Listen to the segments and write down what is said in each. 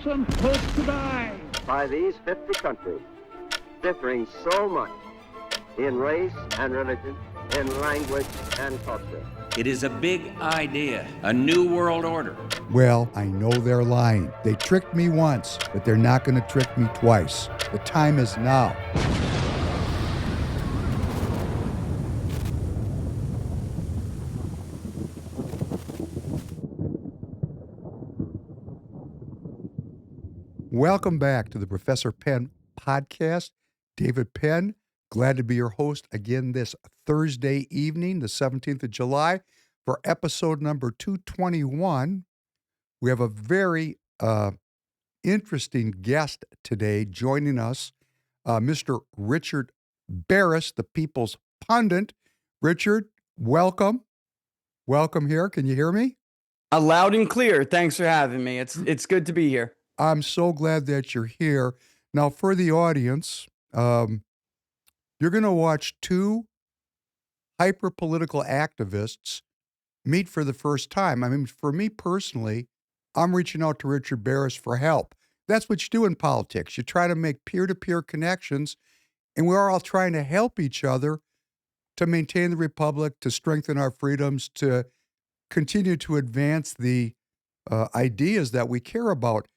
some hope to die. By these 50 countries, differing so much in race and religion, in language and culture. It is a big idea, a new world order. Well, I know they're lying. They tricked me once, but they're not going to trick me twice. The time is now. Welcome back to the Professor Penn podcast. David Penn, glad to be your host again this Thursday evening, the 17th of July, for episode number 221. We have a very interesting guest today joining us, Mr. Richard Baris, the People's Pundit. Richard, welcome. Welcome here. Can you hear me? Loud and clear. Thanks for having me. It's good to be here. I'm so glad that you're here. Now, for the audience, you're going to watch two hyper-political activists meet for the first time. I mean, for me personally, I'm reaching out to Richard Baris for help. That's what you do in politics. You try to make peer-to-peer connections, and we're all trying to help each other to maintain the republic, to strengthen our freedoms, to continue to advance the ideas that we care about.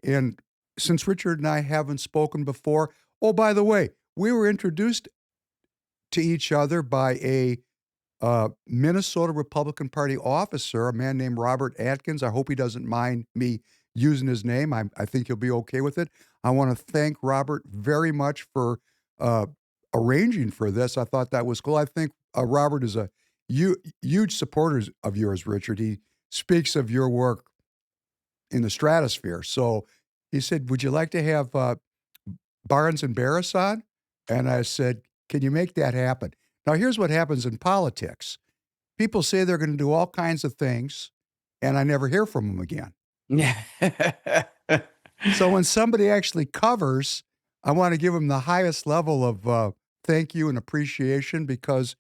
And since Richard and I haven't spoken before, oh, by the way, we were introduced to each other by a Minnesota Republican Party officer, a man named Robert Atkins. I hope he doesn't mind me using his name. I think he'll be okay with it. I want to thank Robert very much for arranging for this. I thought that was cool. I think Robert is a huge supporter of yours, Richard. He speaks of your work in the stratosphere. So he said, would you like to have Barnes and Baris on? And I said, can you make that happen? Now, here's what happens in politics. People say they're going to do all kinds of things, and I never hear from them again. So when somebody actually covers, I want to give them the highest level of thank you and appreciation, because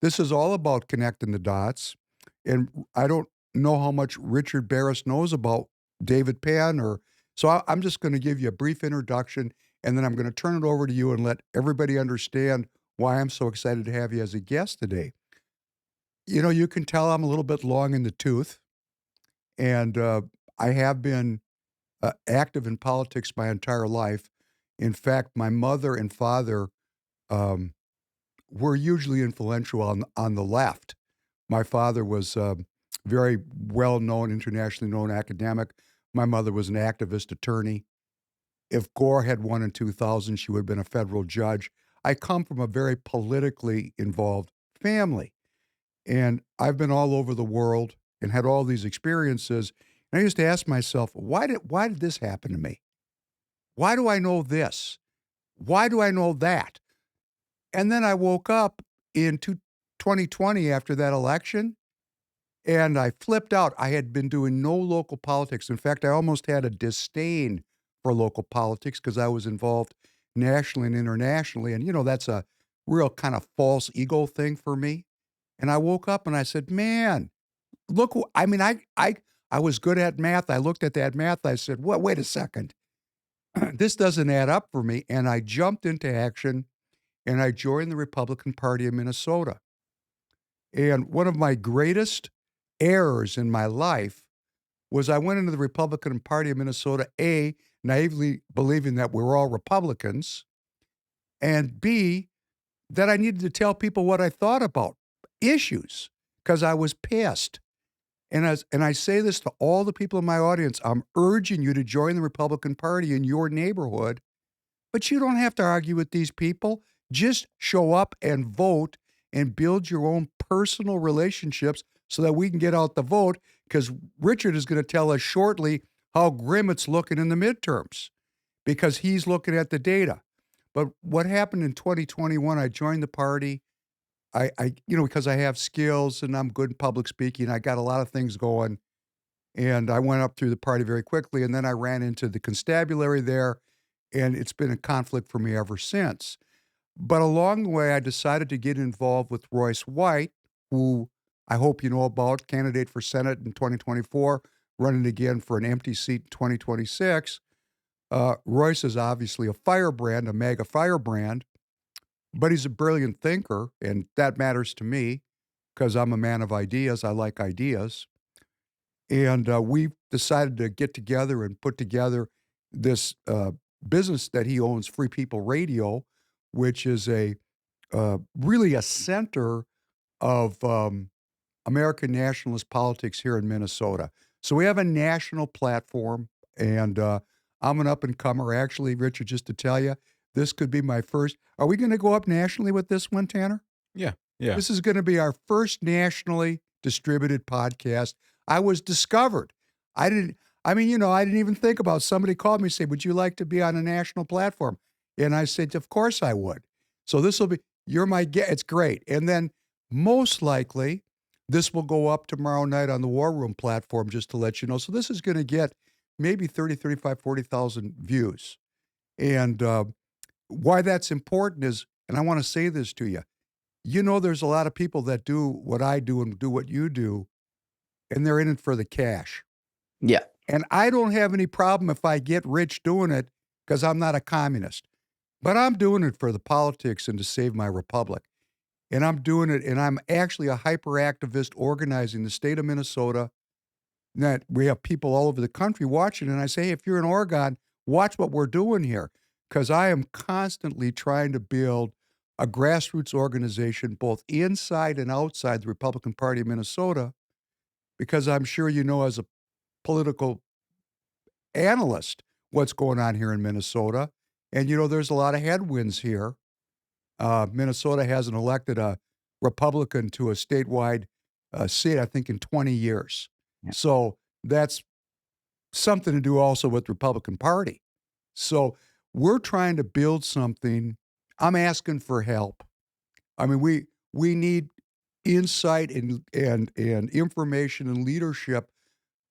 this is all about connecting the dots. And I don't know how much Richard Baris knows about David Penn, so I'm just going to give you a brief introduction, and then I'm going to turn it over to you and let everybody understand why I'm so excited to have you as a guest today. You know, you can tell I'm a little bit long in the tooth, and I have been active in politics my entire life. In fact, my mother and father were hugely influential on the left. My father was very well-known, internationally known academic. My mother was an activist attorney. If Gore had won in 2000, she would have been a federal judge. I come from a very politically involved family, and I've been all over the world and had all these experiences. And I used to ask myself, why did this happen to me? Why do I know this? Why do I know that? And then I woke up in 2020 after that election, and I flipped out. I had been doing no local politics. In fact, I almost had a disdain for local politics because I was involved nationally and internationally. And, you know, that's a real kind of false ego thing for me. And I woke up and I said, man, look, I mean, I was good at math. I looked at that math. I said, what? Wait a second. This doesn't add up for me. And I jumped into action and I joined the Republican Party of Minnesota. And one of my greatest errors in my life was I went into the Republican Party of Minnesota, A, naively believing that we were all Republicans, and B, that I needed to tell people what I thought about issues because I was pissed. And I say this to all the people in my audience, I'm urging you to join the Republican Party in your neighborhood, but you don't have to argue with these people. Just show up and vote and build your own personal relationships so that we can get out the vote, because Richard is going to tell us shortly how grim it's looking in the midterms because he's looking at the data. But what happened in 2021, I joined the party. Because I have skills and I'm good in public speaking, I got a lot of things going. And I went up through the party very quickly. And then I ran into the constabulary there, and it's been a conflict for me ever since. But along the way, I decided to get involved with Royce White, who I hope you know about, candidate for Senate in 2024, running again for an empty seat in 2026. Royce is obviously a firebrand, a MAGA firebrand, but he's a brilliant thinker, and that matters to me because I'm a man of ideas. I like ideas. And we decided to get together and put together this business that he owns, Free People Radio, which is really a center of American nationalist politics here in Minnesota. So we have a national platform, and I'm an up-and-comer. Actually, Richard, just to tell you, this could be my first. Are we going to go up nationally with this one, Tanner? Yeah. This is going to be our first nationally distributed podcast. I was discovered. I didn't even think about, somebody called me and said, would you like to be on a national platform? And I said, of course I would. So this will be, you're my guest. It's great. And then most likely this will go up tomorrow night on the War Room platform, just to let you know. So this is going to get maybe 30, 35, 40,000 views. And why that's important is, and I want to say this to you, there's a lot of people that do what I do and do what you do, and they're in it for the cash. Yeah. And I don't have any problem if I get rich doing it because I'm not a communist. But I'm doing it for the politics and to save my republic. And I'm doing it, and I'm actually a hyperactivist organizing the state of Minnesota. That we have people all over the country watching, and I say, hey, if you're in Oregon, watch what we're doing here, because I am constantly trying to build a grassroots organization both inside and outside the Republican Party of Minnesota, because I'm sure you know as a political analyst what's going on here in Minnesota. And, there's a lot of headwinds here. Minnesota hasn't elected a Republican to a statewide seat, I think, in 20 years. Yeah. So that's something to do also with the Republican Party. So we're trying to build something. I'm asking for help. I mean, we need insight and information and leadership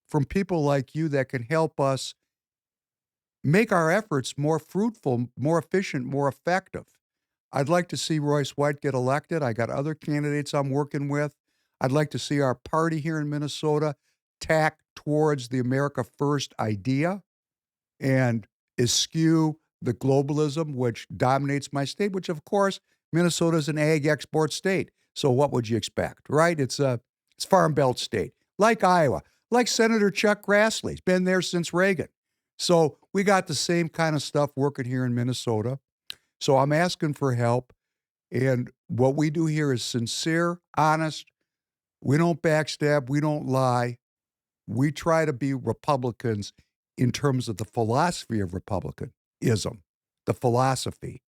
from people like you that can help us make our efforts more fruitful, more efficient, more effective. I'd like to see Royce White get elected. I got other candidates I'm working with. I'd like to see our party here in Minnesota tack towards the America First idea and eschew the globalism which dominates my state, which of course, Minnesota is an ag export state. So what would you expect, right? It's Farm Belt state, like Iowa, like Senator Chuck Grassley. He's been there since Reagan. So we got the same kind of stuff working here in Minnesota. So I'm asking for help. And what we do here is sincere, honest. We don't backstab. We don't lie. We try to be Republicans in terms of the philosophy of republicanism, the philosophy.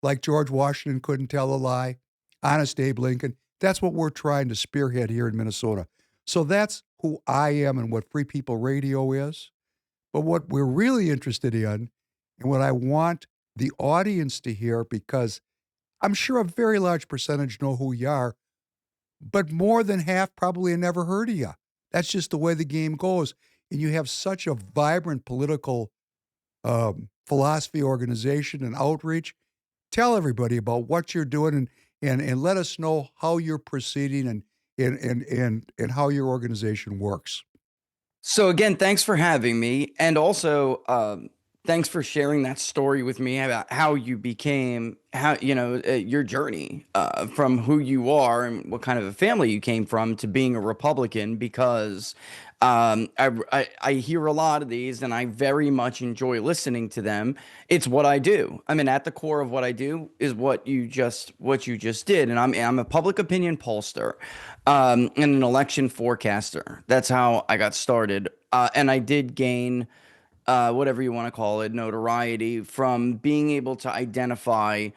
Like George Washington couldn't tell a lie, honest Abe Lincoln. That's what we're trying to spearhead here in Minnesota. So that's who I am and what Free People Radio is. But what we're really interested in, and what I want the audience to hear, because I'm sure a very large percentage know who you are, but more than half probably have never heard of you. That's just the way the game goes. And you have such a vibrant political philosophy, organization, and outreach. Tell everybody about what you're doing and let us know how you're proceeding and how your organization works. So again, thanks for having me. And also, thanks for sharing that story with me about how you became, your journey from who you are and what kind of a family you came from to being a Republican, because I hear a lot of these and I very much enjoy listening to them. It's what I do. I mean, at the core of what I do is what you just did. And I'm a public opinion pollster and an election forecaster. That's how I got started. And I did gain whatever you want to call it, notoriety from being able to identify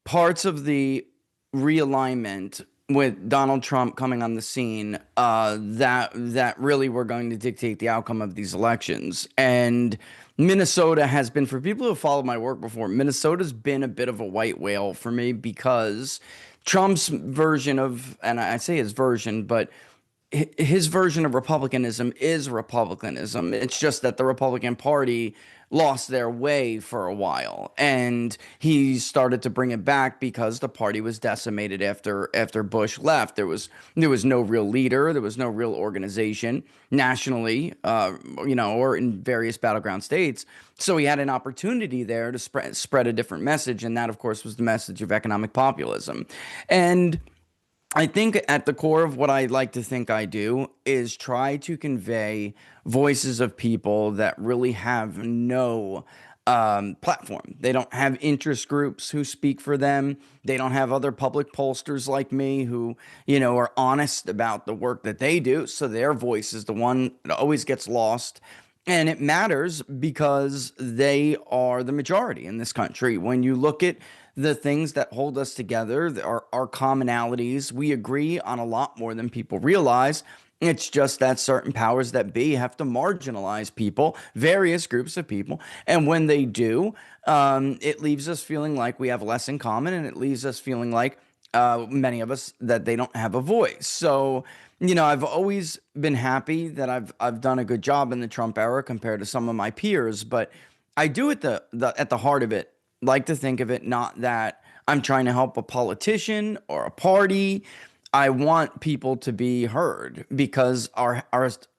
parts of the realignment with Donald Trump coming on the scene that really were going to dictate the outcome of these elections. And Minnesota has been, for people who have followed my work before, Minnesota's been a bit of a white whale for me, because Trump's version of, and I say his version, but his version of republicanism is republicanism. It's just that the Republican Party lost their way for a while, and he started to bring it back because the party was decimated after Bush left. There was no real leader, there was no real organization nationally, or in various battleground states. So he had an opportunity there to spread a different message, and that, of course, was the message of economic populism. And I think at the core of what I like to think I do is try to convey voices of people that really have no platform. They don't have interest groups who speak for them. They don't have other public pollsters like me who, are honest about the work that they do. So their voice is the one that always gets lost. And it matters because they are the majority in this country. When you look at the things that hold us together, our commonalities, we agree on a lot more than people realize. It's just that certain powers that be have to marginalize people, various groups of people. And when they do, it leaves us feeling like we have less in common, and it leaves us feeling like many of us that they don't have a voice. So, I've always been happy that I've done a good job in the Trump era compared to some of my peers, but I do at the heart of it like to think of it not that I'm trying to help a politician or a party. I want people to be heard because our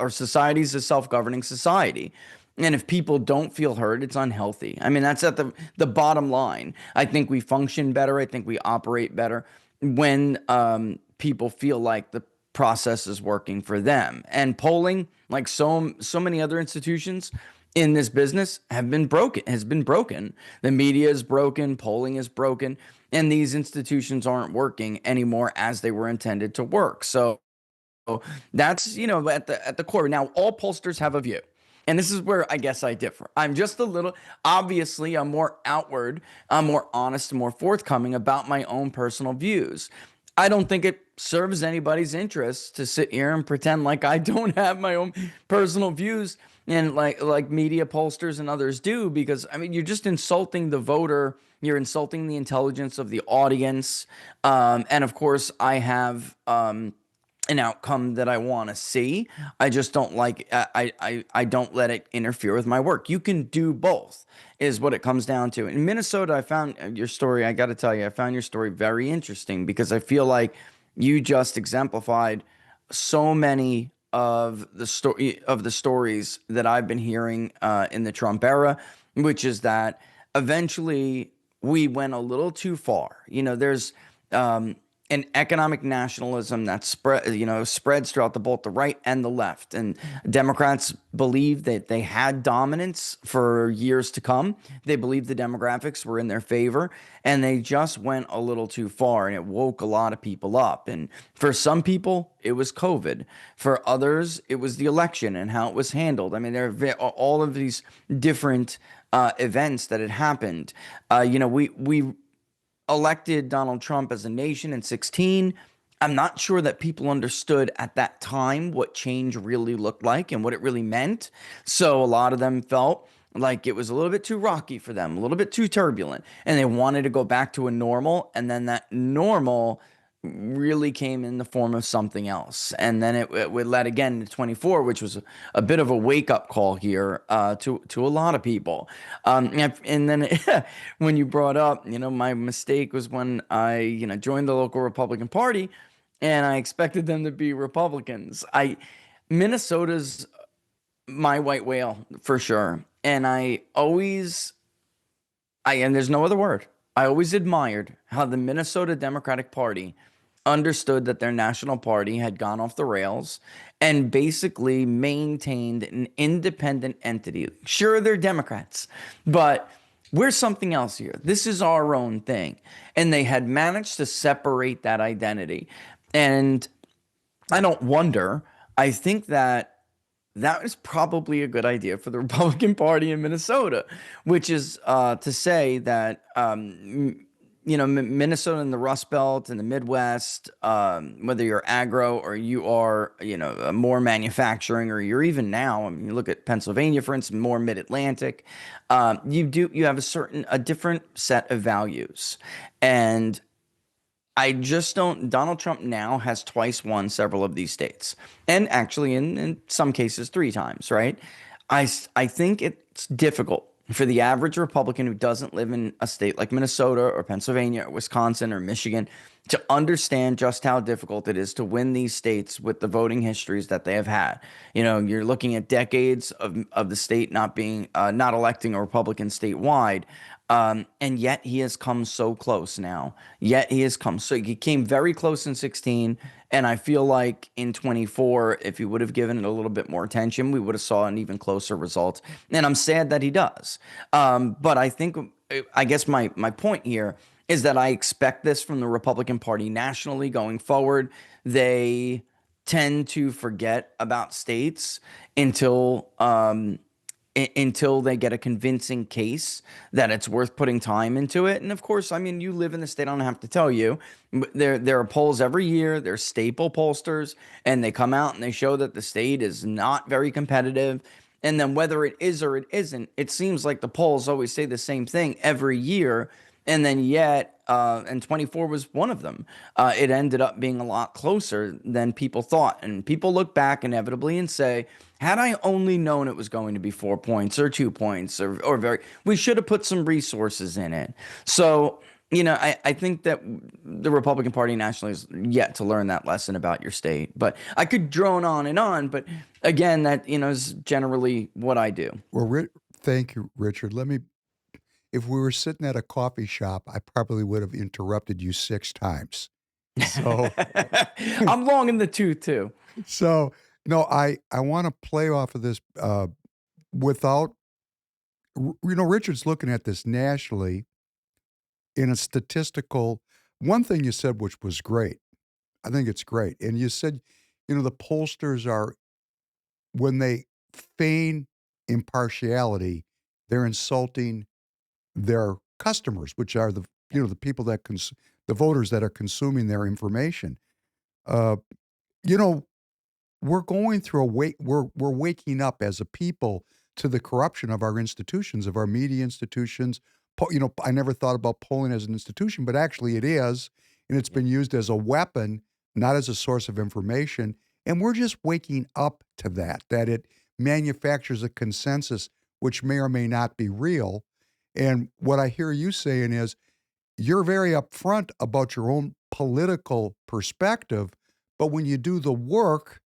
society is a self-governing society. And if people don't feel heard, it's unhealthy. I mean, that's at the bottom line. I think we function better. I think we operate better when people feel like the process is working for them. And polling, like so many other institutions in this business, has been broken. The media is broken. Polling is broken. And these institutions aren't working anymore as they were intended to work. So that's, at the core. Now, all pollsters have a view. And this is where I guess I differ. I'm just a little, obviously, I'm more outward, I'm more honest, more forthcoming about my own personal views. I don't think it serves anybody's interest to sit here and pretend like I don't have my own personal views and like media pollsters and others do, because I mean, you're just insulting the voter. You're insulting the intelligence of the audience. And of course, I have an outcome that I want to see. I just don't like, I don't let it interfere with my work. You can do both is what it comes down to. In Minnesota, I found your story. I got to tell you, I found your story very interesting because I feel like you just exemplified so many of the stories that I've been hearing in the Trump era, which is that eventually we went a little too far. There's an economic nationalism that spreads throughout both the right and the left. And Democrats believe that they had dominance for years to come. They believed the demographics were in their favor, and they just went a little too far, and it woke a lot of people up. And for some people, it was COVID. For others, it was the election and how it was handled. I mean, there are all of these different events that had happened. We elected Donald Trump as a nation in 2016. I'm not sure that people understood at that time what change really looked like and what it really meant. So a lot of them felt like it was a little bit too rocky for them, a little bit too turbulent, and they wanted to go back to a normal. And then that normal really came in the form of something else. And then it led again to 24, which was a bit of a wake-up call here to a lot of people. And then when you brought up, my mistake was when I, joined the local Republican Party, and I expected them to be Republicans. Minnesota's my white whale for sure. And and there's no other word. I always admired how the Minnesota Democratic Party understood that their national party had gone off the rails and basically maintained an independent entity. Sure, they're Democrats, but we're something else here. This is our own thing. And they had managed to separate that identity. And I don't wonder. I think that is probably a good idea for the Republican Party in Minnesota, which is to say that Minnesota and the Rust Belt and the Midwest, whether you're agro or you are, more manufacturing, or you're even now, I mean, you look at Pennsylvania, for instance, more mid-Atlantic, you have a different set of values. And I just don't. Donald Trump now has twice won several of these states, and actually in some cases 3 times, right? I think it's difficult for the average Republican who doesn't live in a state like Minnesota or Pennsylvania or Wisconsin or Michigan to understand just how difficult it is to win these states with the voting histories that they have had. You know, you're looking at decades of the state not being, not electing a Republican statewide. And yet he has come so close now. Yet he has come so he came very close in 16. And I feel like in 24, if he would have given it a little bit more attention, we would have saw an even closer result. And I'm sad that he does. But I think, I guess my point here is that I expect this from the Republican Party nationally going forward. They tend to forget about states until until they get a convincing case that it's worth putting time into it. And of course, I mean, you live in the state, I don't have to tell you. There are polls every year, there's staple pollsters, and they come out and they show that the state is not very competitive. And then whether it is or it isn't, it seems like the polls always say the same thing every year. And then yet, and 24 was one of them. It ended up being a lot closer than people thought. And people look back inevitably and say, had I only known it was going to be 4 points or 2 points we should have put some resources in it. So, you know, I think that the Republican Party nationally is yet to learn that lesson about your state. But I could drone on and on. But again, that, you know, is generally what I do. Well, thank you, Richard. If we were sitting at a coffee shop, I probably would have interrupted you 6 times. So I'm long in the tooth too. So no, I want to play off of this without, you know, Richard's looking at this nationally in a statistical. One thing you said, which was great, I think it's great, and you said, you know, the pollsters are, when they feign impartiality, they're insulting their customers, which are the, you know, the people that the voters that are consuming their information. You know, we're going through we're waking up as a people to the corruption of our institutions, of our media institutions. You know, I never thought about polling as an institution, but actually it is, and it's been used as a weapon, not as a source of information. And we're just waking up to that it manufactures a consensus which may or may not be real. And what I hear you saying is you're very upfront about your own political perspective, but when you do the work,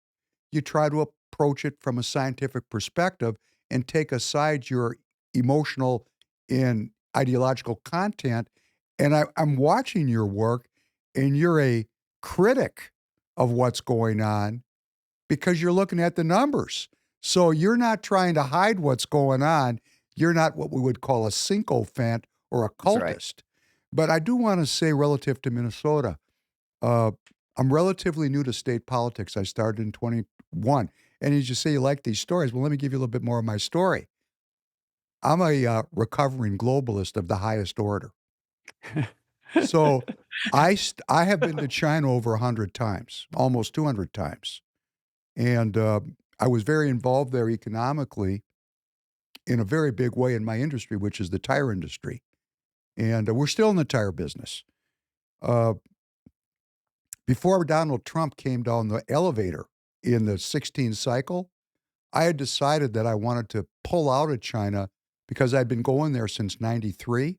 you try to approach it from a scientific perspective and take aside your emotional and ideological content. And I'm watching your work, and you're a critic of what's going on because you're looking at the numbers. So you're not trying to hide what's going on. You're not what we would call a sycophant or a cultist. Right. But I do want to say, relative to Minnesota, I'm relatively new to state politics. I started in 21. And as you say, you like these stories. Well, let me give you a little bit more of my story. I'm a recovering globalist of the highest order. So I have been to China over 100 times, almost 200 times. And I was very involved there economically in a very big way in my industry, which is the tire industry. And we're still in the tire business. Before Donald Trump came down the elevator in the 16 cycle, I had decided that I wanted to pull out of China because I'd been going there since 93.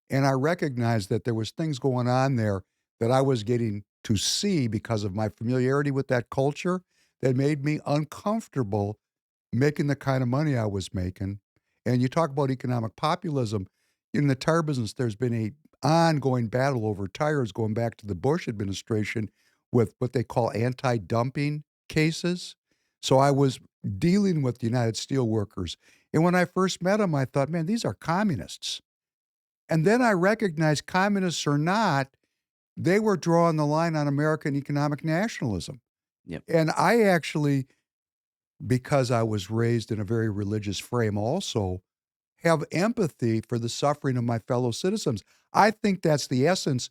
And I recognized that there was things going on there that I was getting to see because of my familiarity with that culture that made me uncomfortable making the kind of money I was making. And you talk about economic populism. In the tire business, there's been a ongoing battle over tires going back to the Bush administration with what they call anti-dumping cases. So I was dealing with the United Steelworkers. And when I first met them, I thought, man, these are communists. And then I recognized, communists or not, they were drawing the line on American economic nationalism. Yep. And I actually, because I was raised in a very religious frame also, have empathy for the suffering of my fellow citizens. I think that's the essence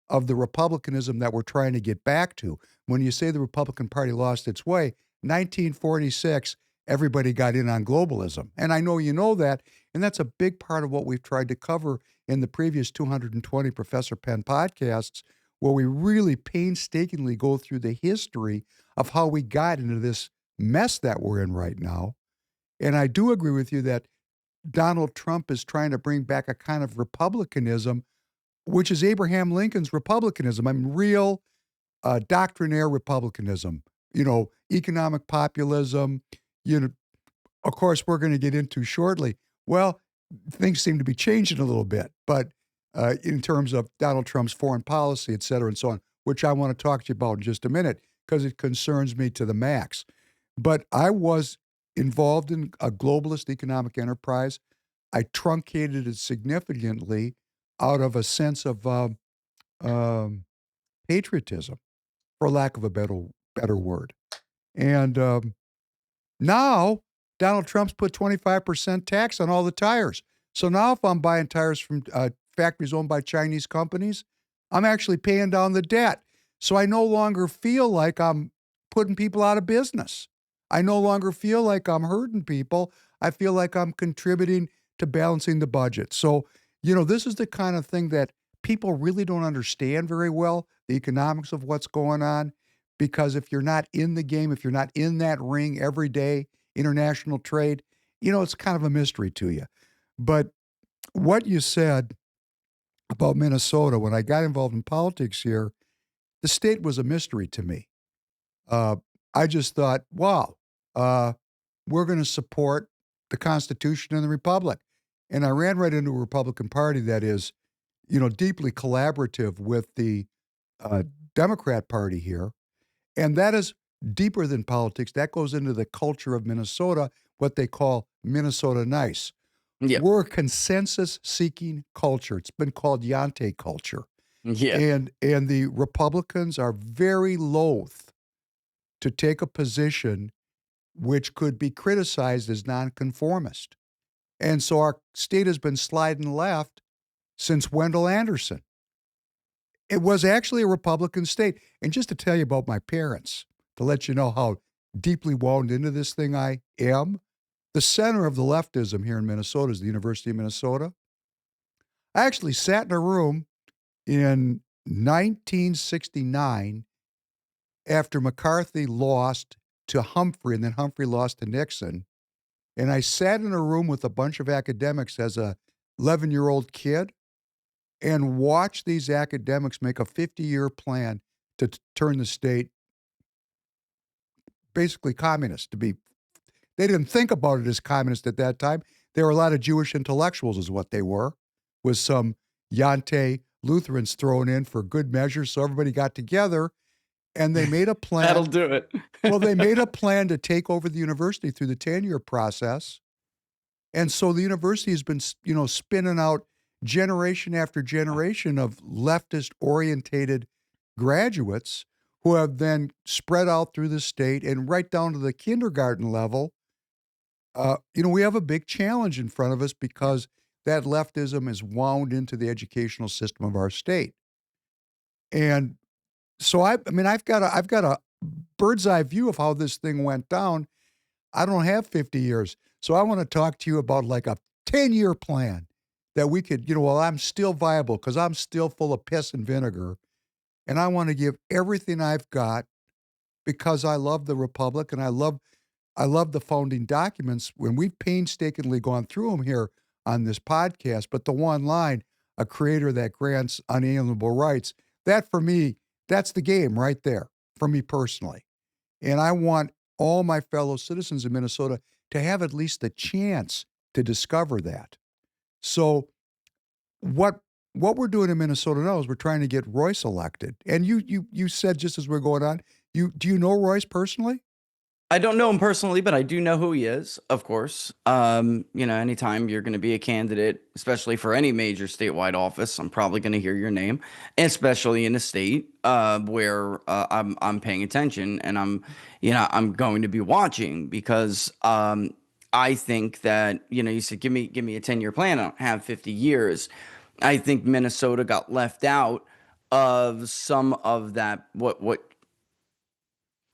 of the republicanism that we're trying to get back to. When you say the Republican Party lost its way, 1946, everybody got in on globalism. And I know you know that, and that's a big part of what we've tried to cover in the previous 220 Professor Penn podcasts, where we really painstakingly go through the history of how we got into this mess that we're in right now. And I do agree with you that Donald Trump is trying to bring back a kind of republicanism, which is Abraham Lincoln's republicanism. I mean, real doctrinaire republicanism, economic populism, of course, we're going to get into shortly. Well, things seem to be changing a little bit, but in terms of Donald Trump's foreign policy, et cetera, and so on, which I want to talk to you about in just a minute because it concerns me to the max. But I was involved in a globalist economic enterprise. I truncated it significantly out of a sense of patriotism, for lack of a better word. And now Donald Trump's put 25% tax on all the tires. So now if I'm buying tires from factories owned by Chinese companies, I'm actually paying down the debt. So I no longer feel like I'm putting people out of business. I no longer feel like I'm hurting people. I feel like I'm contributing to balancing the budget. So, this is the kind of thing that people really don't understand very well, the economics of what's going on, because if you're not in the game, if you're not in that ring every day, international trade, it's kind of a mystery to you. But what you said about Minnesota, when I got involved in politics here, the state was a mystery to me. I just thought, wow, we're going to support the Constitution and the Republic. And I ran right into a Republican Party that is, deeply collaborative with the Democrat Party here. And that is deeper than politics. That goes into the culture of Minnesota, what they call Minnesota nice. Yeah. We're a consensus-seeking culture. It's been called Yante culture. Yeah. And the Republicans are very loath to take a position which could be criticized as nonconformist. And so our state has been sliding left since Wendell Anderson. It was actually a Republican state. And just to tell you about my parents, to let you know how deeply wound into this thing I am, the center of the leftism here in Minnesota is the University of Minnesota. I actually sat in a room in 1969 after McCarthy lost to Humphrey and then Humphrey lost to Nixon. And I sat in a room with a bunch of academics as a 11-year-old kid and watched these academics make a 50-year plan to turn the state basically communist. They didn't think about it as communist at that time. There were a lot of Jewish intellectuals is what they were, with some Yante Lutherans thrown in for good measure. So everybody got together and they made a plan. That'll do it. Well, they made a plan to take over the university through the tenure process. And so the university has been, spinning out generation after generation of leftist-orientated graduates who have then spread out through the state and right down to the kindergarten level. We have a big challenge in front of us because that leftism is wound into the educational system of our state. And so I've got a bird's eye view of how this thing went down. I don't have 50 years. So I want to talk to you about like a 10-year plan that we could, I'm still viable because I'm still full of piss and vinegar. And I want to give everything I've got because I love the Republic and I love the founding documents when we've painstakingly gone through them here on this podcast. But the one line, a creator that grants unalienable rights, that for me, that's the game right there for me personally. And I want all my fellow citizens in Minnesota to have at least the chance to discover that. So what we're doing in Minnesota now is we're trying to get Royce elected. And you said just as we're going on, do you know Royce personally? I don't know him personally, but I do know who he is, of course. Anytime you're going to be a candidate, especially for any major statewide office, I'm probably going to hear your name, especially in a state where I'm paying attention and I'm going to be watching because I think that, you said, give me a 10-year plan. I don't have 50 years. I think Minnesota got left out of some of that, what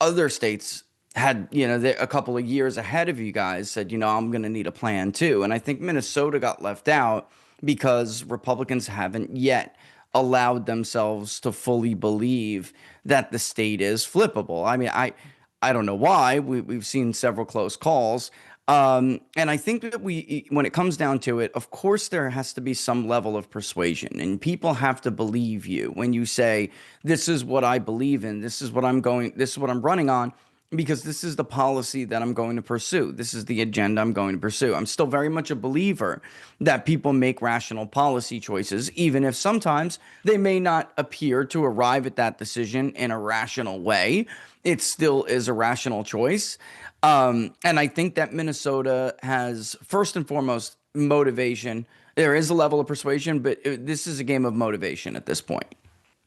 other states had, a couple of years ahead of you guys said, I'm going to need a plan too. And I think Minnesota got left out because Republicans haven't yet allowed themselves to fully believe that the state is flippable. I mean, I don't know why. We've seen several close calls. And I think that when it comes down to it, of course, there has to be some level of persuasion, and people have to believe you when you say, this is what I believe in, this is what I'm running on, because this is the policy that I'm going to pursue. This is the agenda I'm going to pursue. I'm still very much a believer that people make rational policy choices, even if sometimes they may not appear to arrive at that decision in a rational way. It still is a rational choice. And I think that Minnesota has, first and foremost, motivation. There is a level of persuasion, but this is a game of motivation at this point.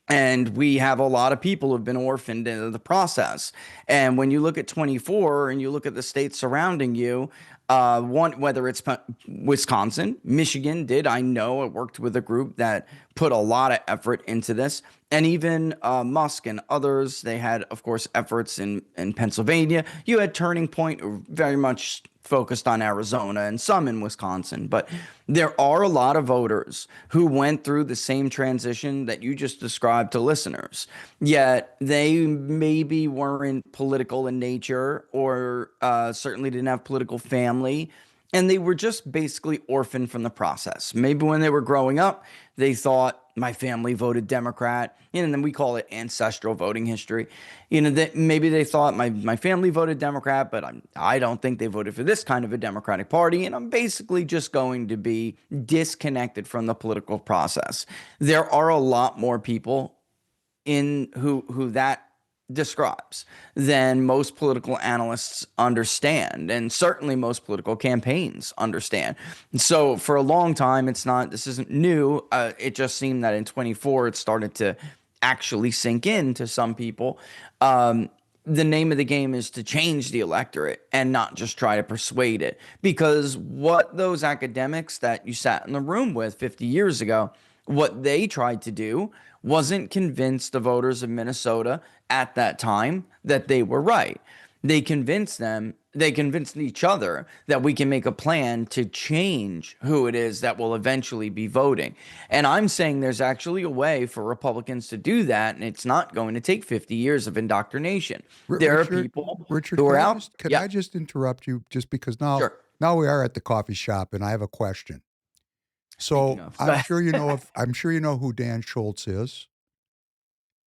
And we have a lot of people who've been orphaned in the process. And when you look at 24 and you look at the states surrounding you, whether it's Wisconsin, Michigan did. I know I worked with a group that put a lot of effort into this. And even Musk and others, they had, of course, efforts in Pennsylvania. You had Turning Point, very much focused on Arizona, and some in Wisconsin. But there are a lot of voters who went through the same transition that you just described to listeners, yet they maybe weren't political in nature, or certainly didn't have political family. And they were just basically orphaned from the process. Maybe when they were growing up, they thought, my family voted Democrat, and then we call it ancestral voting history. That maybe they thought my family voted Democrat, but I don't think they voted for this kind of a Democratic Party, and I'm basically just going to be disconnected from the political process. There are a lot more people in who that describes than most political analysts understand, and certainly most political campaigns understand. And so for a long time, this isn't new. It just seemed that in 24, it started to actually sink in to some people. The name of the game is to change the electorate and not just try to persuade it, because what those academics that you sat in the room with 50 years ago, what they tried to do wasn't convince the voters of Minnesota at that time that they were right. They convinced each other that we can make a plan to change who it is that will eventually be voting. And I'm saying there's actually a way for Republicans to do that, and it's not going to take 50 years of indoctrination. There are people who are out. Can I just interrupt you, just because now we are at the coffee shop and I have a question. So I'm sure you know who Dan Schultz is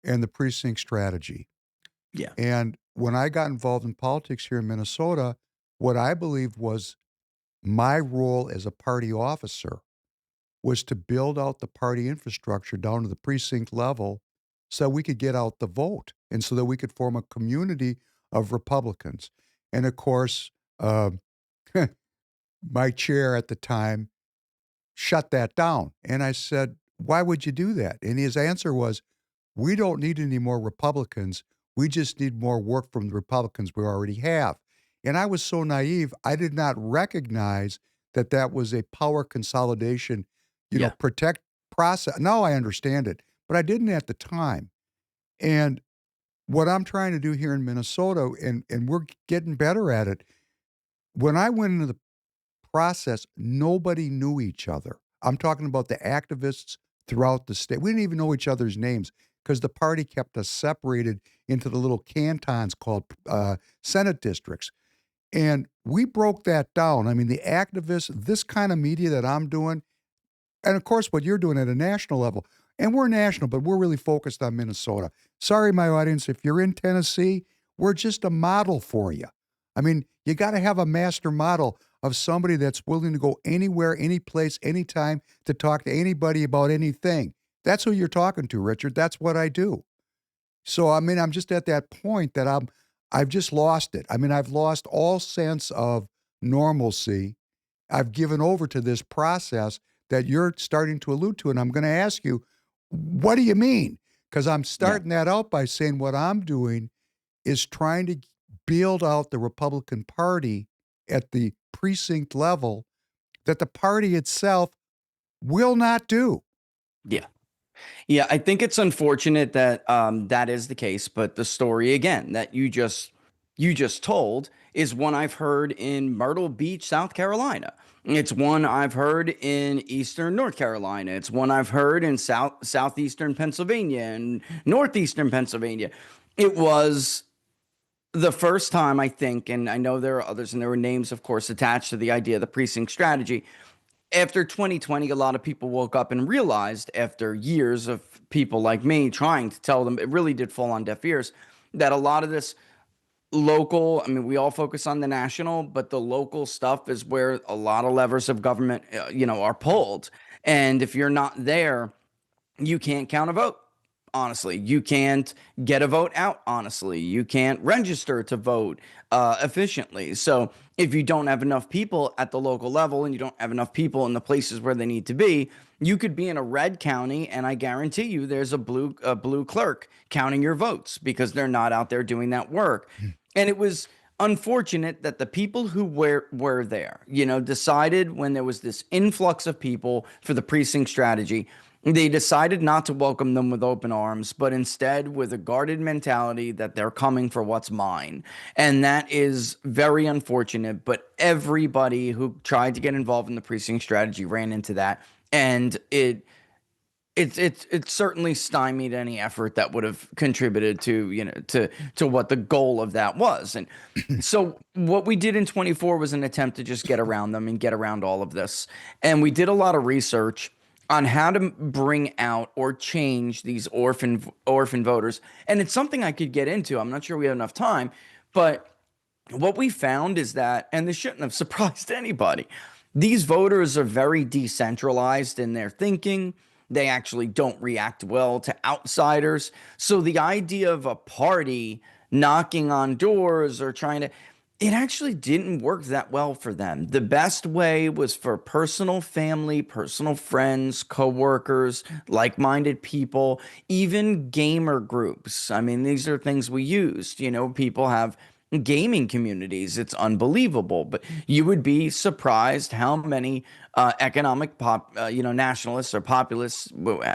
and the Precinct Strategy. Yeah. And when I got involved in politics here in Minnesota, what I believed was my role as a party officer was to build out the party infrastructure down to the precinct level so we could get out the vote and so that we could form a community of Republicans. And of course, my chair at the time shut that down. And I said, why would you do that? And his answer was, we don't need any more Republicans. We just need more work from the Republicans we already have. And I was so naive, I did not recognize that that was a power consolidation, protect process. Now I understand it, but I didn't at the time. And what I'm trying to do here in Minnesota, and we're getting better at it, when I went into the process, nobody knew each other. I'm talking about the activists throughout the state. We didn't even know each other's names because the party kept us separated into the little cantons called Senate districts. And we broke that down. I mean, the activists, this kind of media that I'm doing, and of course what you're doing at a national level, and we're national, but we're really focused on Minnesota. Sorry, my audience, if you're in Tennessee, we're just a model for you. I mean, you got to have a master model of somebody that's willing to go anywhere, any place, anytime to talk to anybody about anything. That's who you're talking to, Richard. That's what I do. So, I mean, I'm just at that point that I've just lost it. I mean, I've lost all sense of normalcy. I've given over to this process that you're starting to allude to. And I'm going to ask you, what do you mean? Because I'm starting that out by saying what I'm doing is trying to build out the Republican Party at the precinct level that the party itself will not do. Yeah. Yeah, I think it's unfortunate that that is the case, but the story again that you just told is one I've heard in Myrtle Beach, South Carolina. It's one I've heard in Eastern North Carolina. It's one I've heard in Southeastern Pennsylvania and Northeastern Pennsylvania. It was The first time, I think, and I know there are others, and there were names, of course, attached to the idea of the precinct strategy. After 2020, a lot of people woke up and realized, after years of people like me trying to tell them, it really did fall on deaf ears, that a lot of this local, I mean, we all focus on the national, but the local stuff is where a lot of levers of government, are pulled. And if you're not there, you can't count a vote. Honestly, you can't get a vote out. Honestly, you can't register to vote efficiently. So, if you don't have enough people at the local level and you don't have enough people in the places where they need to be, you could be in a red county, and I guarantee you, there's a blue clerk counting your votes because they're not out there doing that work. And it was unfortunate that the people who were there, decided, when there was this influx of people for the precinct strategy, they decided not to welcome them with open arms, but instead with a guarded mentality that they're coming for what's mine. And that is very unfortunate. But everybody who tried to get involved in the precinct strategy ran into that. And it certainly stymied any effort that would have contributed to what the goal of that was. And so what we did in 24 was an attempt to just get around them and get around all of this. And we did a lot of research on how to bring out or change these orphan voters. And it's something I could get into. I'm not sure we have enough time, but what we found is that, and this shouldn't have surprised anybody, these voters are very decentralized in their thinking. They actually don't react well to outsiders. So the idea of a party knocking on doors or trying to, it actually didn't work that well for them. The best way was for personal family, personal friends, coworkers, like-minded people, even gamer groups. I mean, these are things we used. People have gaming communities. It's unbelievable, but you would be surprised how many economic nationalists or populists,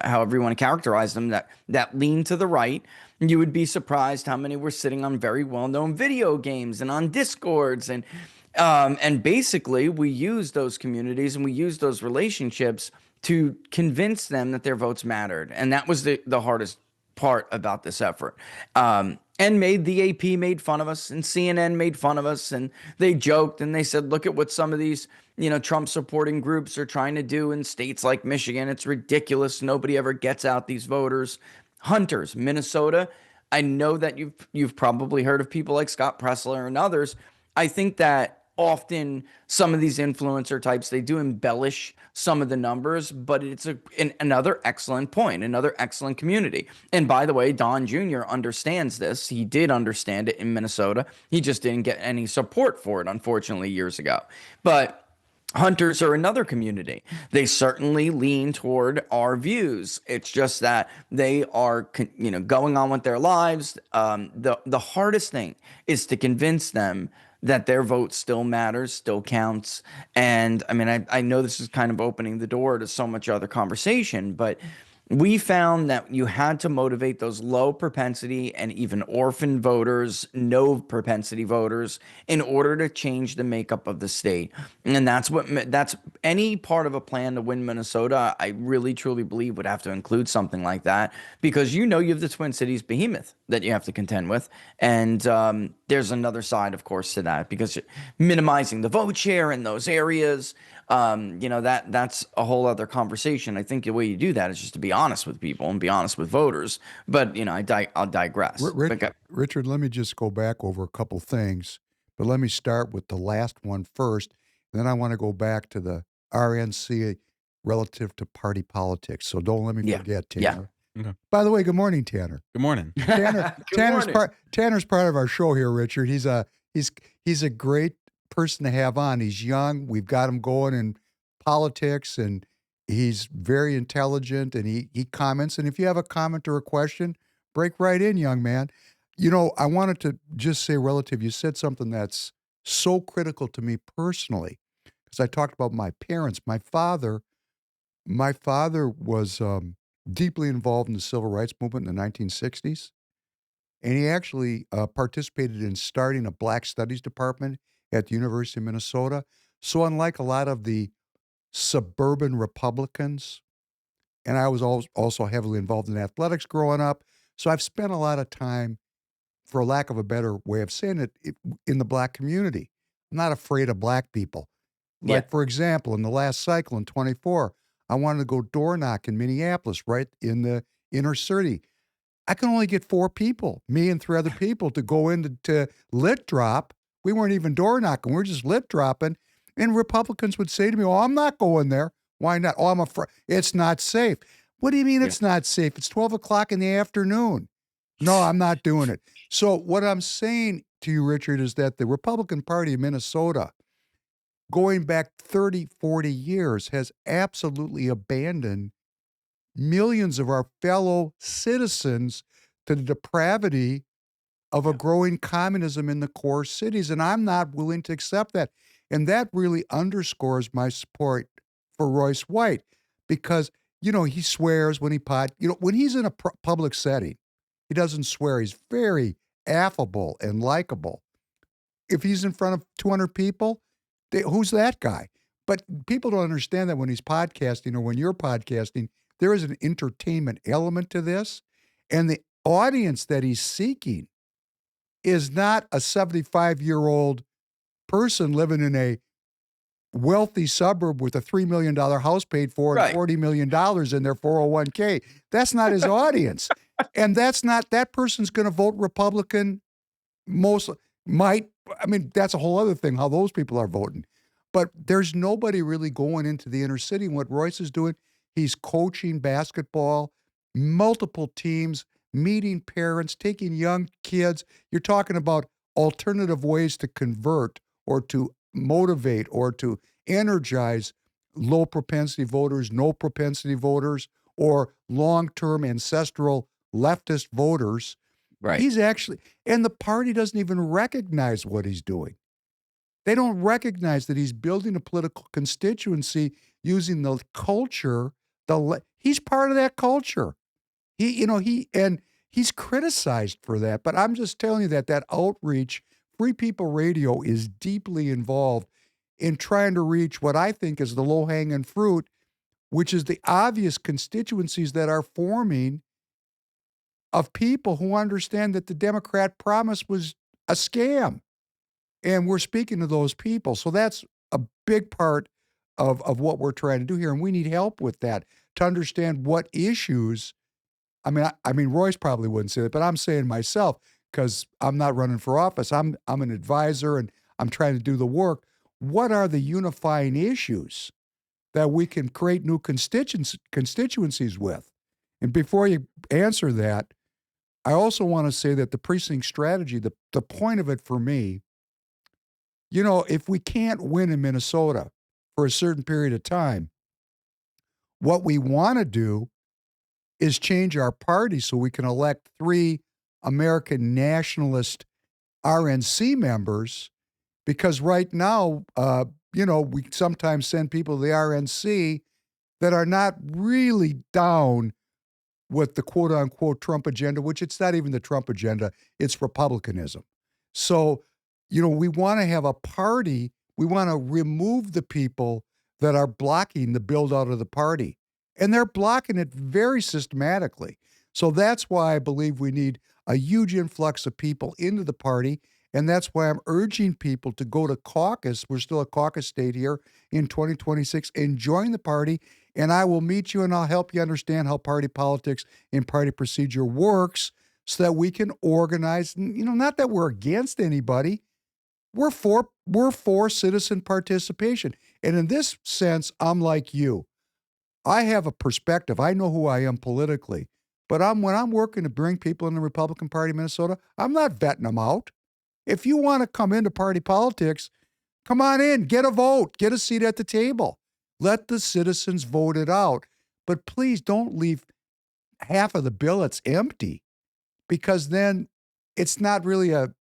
however you want to characterize them, that lean to the right. You would be surprised how many were sitting on very well-known video games and on Discords, and basically we use those communities and we use those relationships to convince them that their votes mattered, and that was the hardest part about this effort. And the AP made fun of us, and CNN made fun of us, and they joked and they said, look at what some of these, Trump supporting groups are trying to do in states like Michigan. It's ridiculous. Nobody ever gets out these voters. Hunters, Minnesota. I know that you've probably heard of people like Scott Pressler and others. I think that often some of these influencer types, they do embellish some of the numbers, but it's another excellent point, another excellent community. And by the way, Don Jr. understands this. He did understand it in Minnesota. He just didn't get any support for it, unfortunately, years ago. But hunters are another community. They certainly lean toward our views. It's just that they are, going on with their lives. The hardest thing is to convince them that their vote still matters, still counts. And I mean, I know this is kind of opening the door to so much other conversation, but we found that you had to motivate those low propensity and even orphan voters, no propensity voters, in order to change the makeup of the state. And that's any part of a plan to win Minnesota. I really truly believe would have to include something like that, because you have the Twin Cities behemoth that you have to contend with. And there's another side, of course, to that, because minimizing the vote share in those areas, that's a whole other conversation. I think the way you do that is just to be honest with people and be honest with voters. But I'll digress. Richard, let me just go back over a couple things, but let me start with the last one first, and then I want to go back to the RNC relative to party politics. So don't let me forget, Tanner. Yeah. Okay. By the way, good morning, Tanner. Good morning. Tanner's part of our show here, Richard. He's a great person to have on. He's young. We've got him going in politics, and he's very intelligent, and he comments. And if you have a comment or a question, break right in, young man. I wanted to just say relative, you said something that's so critical to me personally, because I talked about my parents. My father was deeply involved in the civil rights movement in the 1960s. And he actually participated in starting a Black Studies department at the University of Minnesota. So unlike a lot of the suburban Republicans, and I was also heavily involved in athletics growing up, so I've spent a lot of time for lack of a better way of saying it, in the black community. I'm not afraid of black people. Like, for example, in the last cycle in 24, I wanted to go door knock in Minneapolis, right in the inner city. I can only get 4 people, me and 3 other people, to go into lit drop. We weren't even door knocking. We were just lit dropping. And Republicans would say to me, "Oh, I'm not going there." "Why not?" "Oh, I'm afraid. It's not safe." "What do you mean it's not safe? It's 12 o'clock in the afternoon." "No, I'm not doing it." So what I'm saying to you, Richard, is that the Republican Party of Minnesota, going back 30, 40 years, has absolutely abandoned millions of our fellow citizens to the depravity of a growing communism in the core cities. And I'm not willing to accept that. And that really underscores my support for Royce White because, he swears when when he's in a public setting, he doesn't swear. He's very affable and likable. If he's in front of 200 people, who's that guy? But people don't understand that when he's podcasting or when you're podcasting, there is an entertainment element to this. And the audience that he's seeking is not a 75-year-old person living in a wealthy suburb with a $3 million house paid for and $40 million in their 401k. That's not his audience. And that person's going to vote Republican. That's a whole other thing, how those people are voting. But there's nobody really going into the inner city. And what Royce is doing, he's coaching basketball, multiple teams, meeting parents, taking young kids. You're talking about alternative ways to convert or to motivate or to energize low propensity voters, no propensity voters, or long-term ancestral leftist voters. Right. He's actually, and the party doesn't even recognize what he's doing. They don't recognize that he's building a political constituency using the culture. He's part of that culture. He's criticized for that. But I'm just telling you that outreach, Free People Radio is deeply involved in trying to reach what I think is the low-hanging fruit, which is the obvious constituencies that are forming of people who understand that the Democrat promise was a scam. And we're speaking to those people. So that's a big part of what we're trying to do here. And we need help with that to understand what issues. I mean, Royce probably wouldn't say that, but I'm saying myself, because I'm not running for office. I'm an advisor and I'm trying to do the work. What are the unifying issues that we can create new constituencies with? And before you answer that, I also want to say that the precinct strategy, the point of it for me, if we can't win in Minnesota for a certain period of time, what we want to do is change our party so we can elect 3 American nationalist RNC members, because right now, we sometimes send people to the RNC that are not really down with the quote-unquote Trump agenda, which it's not even the Trump agenda, it's Republicanism. So, we want to have a party, we want to remove the people that are blocking the build-out of the party. And they're blocking it very systematically. So that's why I believe we need a huge influx of people into the party. And that's why I'm urging people to go to caucus. We're still a caucus state here in 2026 and join the party. And I will meet you and I'll help you understand how party politics and party procedure works so that we can organize, not that we're against anybody. We're for citizen participation. And in this sense, I'm like you. I have a perspective. I know who I am politically. But when I'm working to bring people in the Republican Party of Minnesota, I'm not vetting them out. If you want to come into party politics, come on in, get a vote, get a seat at the table. Let the citizens vote it out. But please don't leave half of the billets empty, because then it's not really a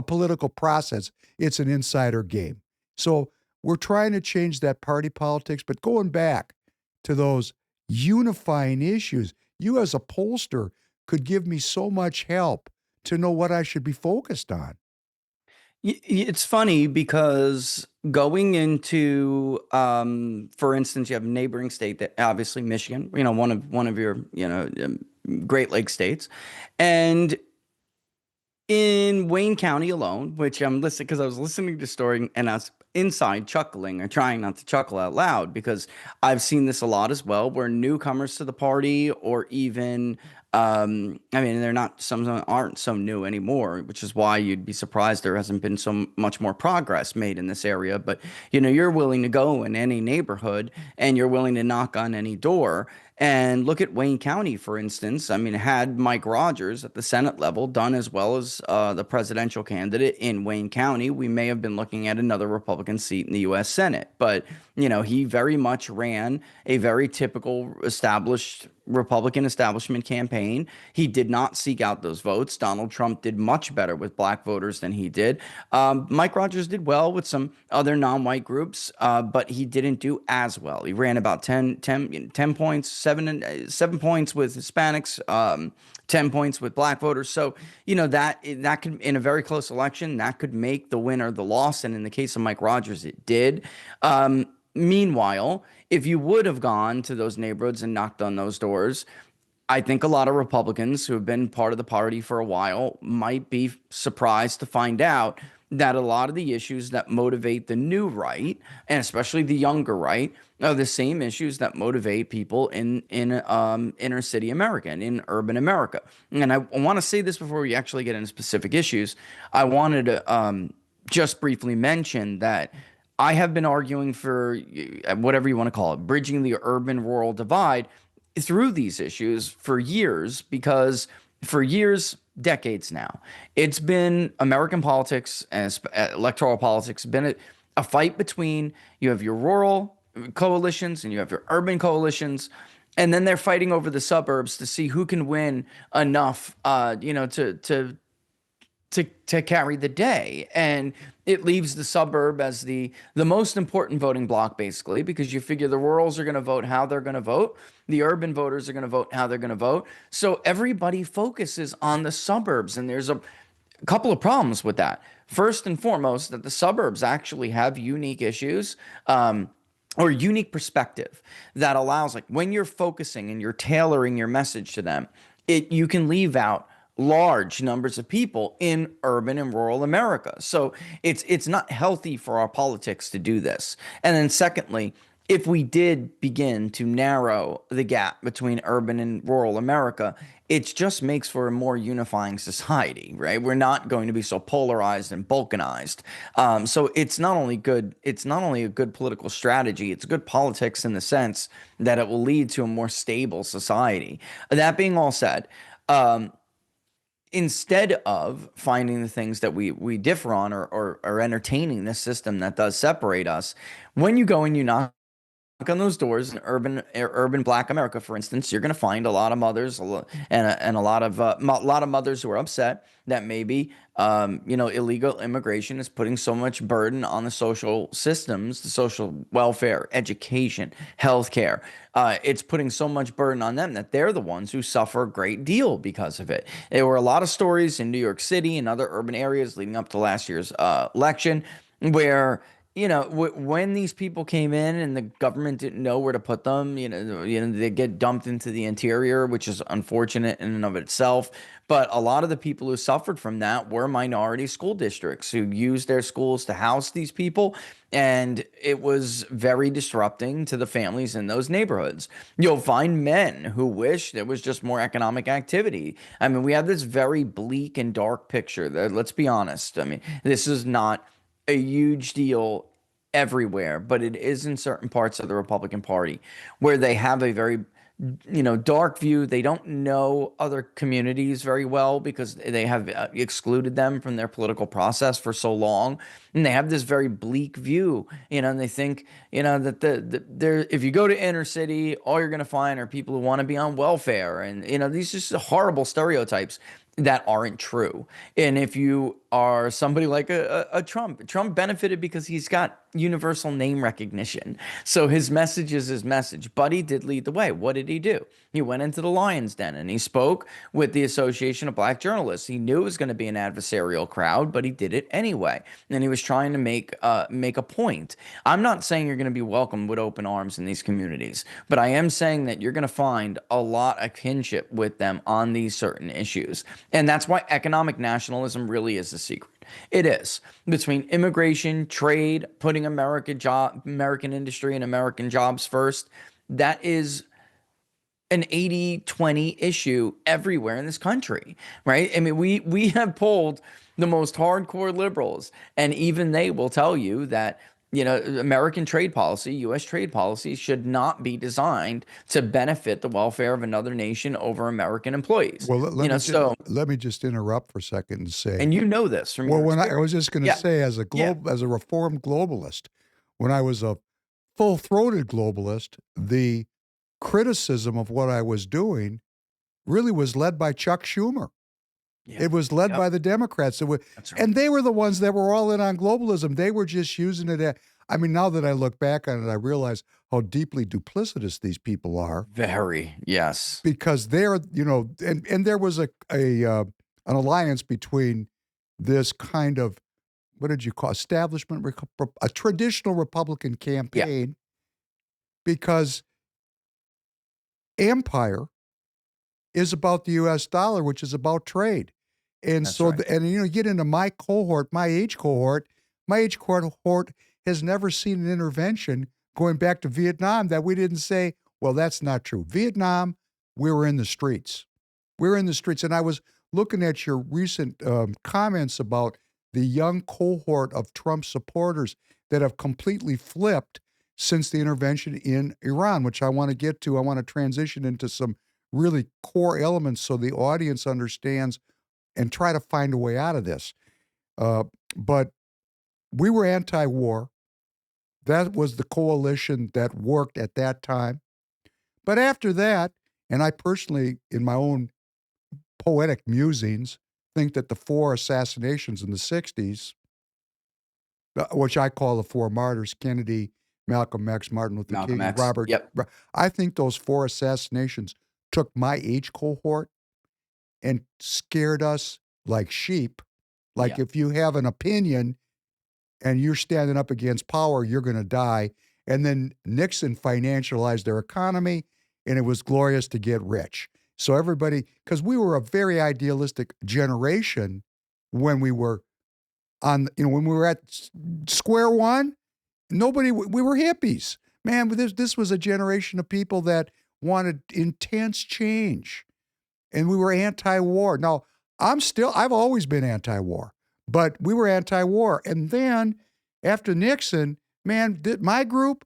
political process. It's an insider game. So we're trying to change that party politics, but going back to those unifying issues, you as a pollster could give me so much help to know what I should be focused on. It's funny because going into, for instance, you have a neighboring state that obviously Michigan, one of your, Great Lakes states, and In Wayne County alone, which I'm listening because I was listening to the story and I was inside chuckling or trying not to chuckle out loud because I've seen this a lot as well, where newcomers to the party or even, I mean, they're not, some aren't so new anymore, which is why you'd be surprised there hasn't been so much more progress made in this area. But, you're willing to go in any neighborhood and you're willing to knock on any door. And look at Wayne County, for instance. I mean, had Mike Rogers at the Senate level done as well as the presidential candidate in Wayne County, we may have been looking at another Republican seat in the U.S. Senate. But, he very much ran a very typical established Republican establishment campaign. He did not seek out those votes. Donald Trump did much better with black voters than he did. Mike Rogers did well with some other non-white groups, but he didn't do as well. He ran about 10 points, 7 points with Hispanics, 10 points with black voters. So, that could, in a very close election, that could make the winner the loss. And in the case of Mike Rogers, it did. Meanwhile, if you would have gone to those neighborhoods and knocked on those doors, I think a lot of Republicans who have been part of the party for a while might be surprised to find out that a lot of the issues that motivate the new right, and especially the younger right, are the same issues that motivate people in inner city America and in urban America. And I want to say this before we actually get into specific issues. I wanted to just briefly mention that I have been arguing for whatever you want to call it, bridging the urban-rural divide through these issues for years, because for years, decades now, it's been American politics and electoral politics been a fight between, you have your rural coalitions and you have your urban coalitions, and then they're fighting over the suburbs to see who can win enough, to carry the day. And it leaves the suburb as the most important voting block, basically, because you figure the rurals are going to vote how they're going to vote. The urban voters are going to vote how they're going to vote. So everybody focuses on the suburbs. And there's a couple of problems with that. First and foremost, that the suburbs actually have unique issues, or unique perspective that allows, like, when you're focusing and you're tailoring your message to them, you can leave out large numbers of people in urban and rural America. So it's not healthy for our politics to do this. And then secondly, if we did begin to narrow the gap between urban and rural America, it just makes for a more unifying society, right? We're not going to be so polarized and balkanized. So it's not only a good political strategy, it's good politics in the sense that it will lead to a more stable society. That being all said, instead of finding the things that we differ on, or entertaining this system that does separate us, when you go and you knock on those doors in urban Black America, for instance, you're going to find a lot of mothers and a lot of mothers who are upset that maybe illegal immigration is putting so much burden on the social systems, the social welfare, education, healthcare. It's putting so much burden on them that they're the ones who suffer a great deal because of it. There were a lot of stories in New York City and other urban areas leading up to last year's election where, when these people came in and the government didn't know where to put them, they get dumped into the interior, which is unfortunate in and of itself. But a lot of the people who suffered from that were minority school districts who used their schools to house these people. And it was very disrupting to the families in those neighborhoods. You'll find men who wish there was just more economic activity. I mean, we have this very bleak and dark picture. Let's be honest. I mean, this is not a huge deal everywhere, but it is in certain parts of the Republican Party where they have a very, dark view. They don't know other communities very well because they have excluded them from their political process for so long. And they have this very bleak view, and they think, that if you go to inner city, all you're going to find are people who want to be on welfare. And, these are just horrible stereotypes that aren't true. And if you are somebody like a Trump benefited because he's got universal name recognition. So his message is his message, but he did lead the way. What did he do? He went into the Lion's Den and he spoke with the Association of Black Journalists. He knew it was going to be an adversarial crowd, but he did it anyway. And he was trying to make a point. I'm not saying you're going to be welcomed with open arms in these communities, but I am saying that you're going to find a lot of kinship with them on these certain issues. And that's why economic nationalism really is the secret. It is between immigration, trade, putting American industry and American jobs first. That is an 80-20 issue everywhere in this country, right? I mean, we have polled the most hardcore liberals, and even they will tell you that, American trade policy, U.S. trade policy should not be designed to benefit the welfare of another nation over American employees. Well, let me just interrupt for a second and say, and this from well, your when I experience. was just going to say, as a reformed globalist, when I was a full-throated globalist, the criticism of what I was doing really was led by Chuck Schumer. Yeah. It was led by the Democrats. That's right. And they were the ones that were all in on globalism. They were just using it. I mean, now that I look back on it, I realize how deeply duplicitous these people are. Very, yes. Because they're, and there was an alliance between this kind of, what did you call, establishment, a traditional Republican campaign, because empire is about the U.S. dollar, which is about trade. And That's so, right. you get into my age cohort has never seen an intervention going back to Vietnam that we didn't say, well, that's not true. Vietnam, we were in the streets. We're in the streets. And I was looking at your recent comments about the young cohort of Trump supporters that have completely flipped since the intervention in Iran, which I want to get to. I want to transition into some really core elements so the audience understands and try to find a way out of this. But we were anti-war. That was the coalition that worked at that time. But after that, and I personally, in my own poetic musings, think that the 4 assassinations in the 60s, which I call the 4 martyrs, Kennedy, Malcolm X, Martin Luther King, Robert. Yep. I think those 4 assassinations took my age cohort and scared us like sheep. Like if you have an opinion and you're standing up against power, you're going to die. And then Nixon financialized their economy, and it was glorious to get rich. So everybody, because we were a very idealistic generation when we were when we were at square one, we were hippies. Man, this was a generation of people that wanted intense change. And we were anti-war. Now, I've always been anti-war, but we were anti-war. And then after Nixon, man, my group,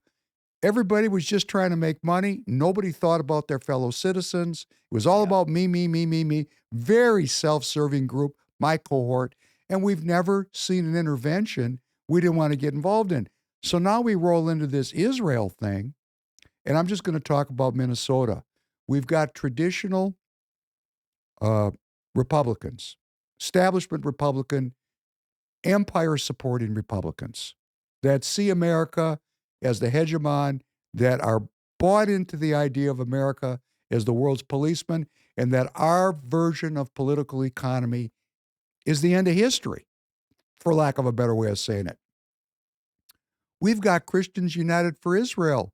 everybody was just trying to make money. Nobody thought about their fellow citizens. It was all about me, me, me, me, me. Very self-serving group, my cohort. And we've never seen an intervention we didn't want to get involved in. So now we roll into this Israel thing, and I'm just going to talk about Minnesota. We've got traditional Republicans, establishment Republican, empire-supporting Republicans that see America as the hegemon, that are bought into the idea of America as the world's policeman, and that our version of political economy is the end of history, for lack of a better way of saying it. We've got Christians United for Israel,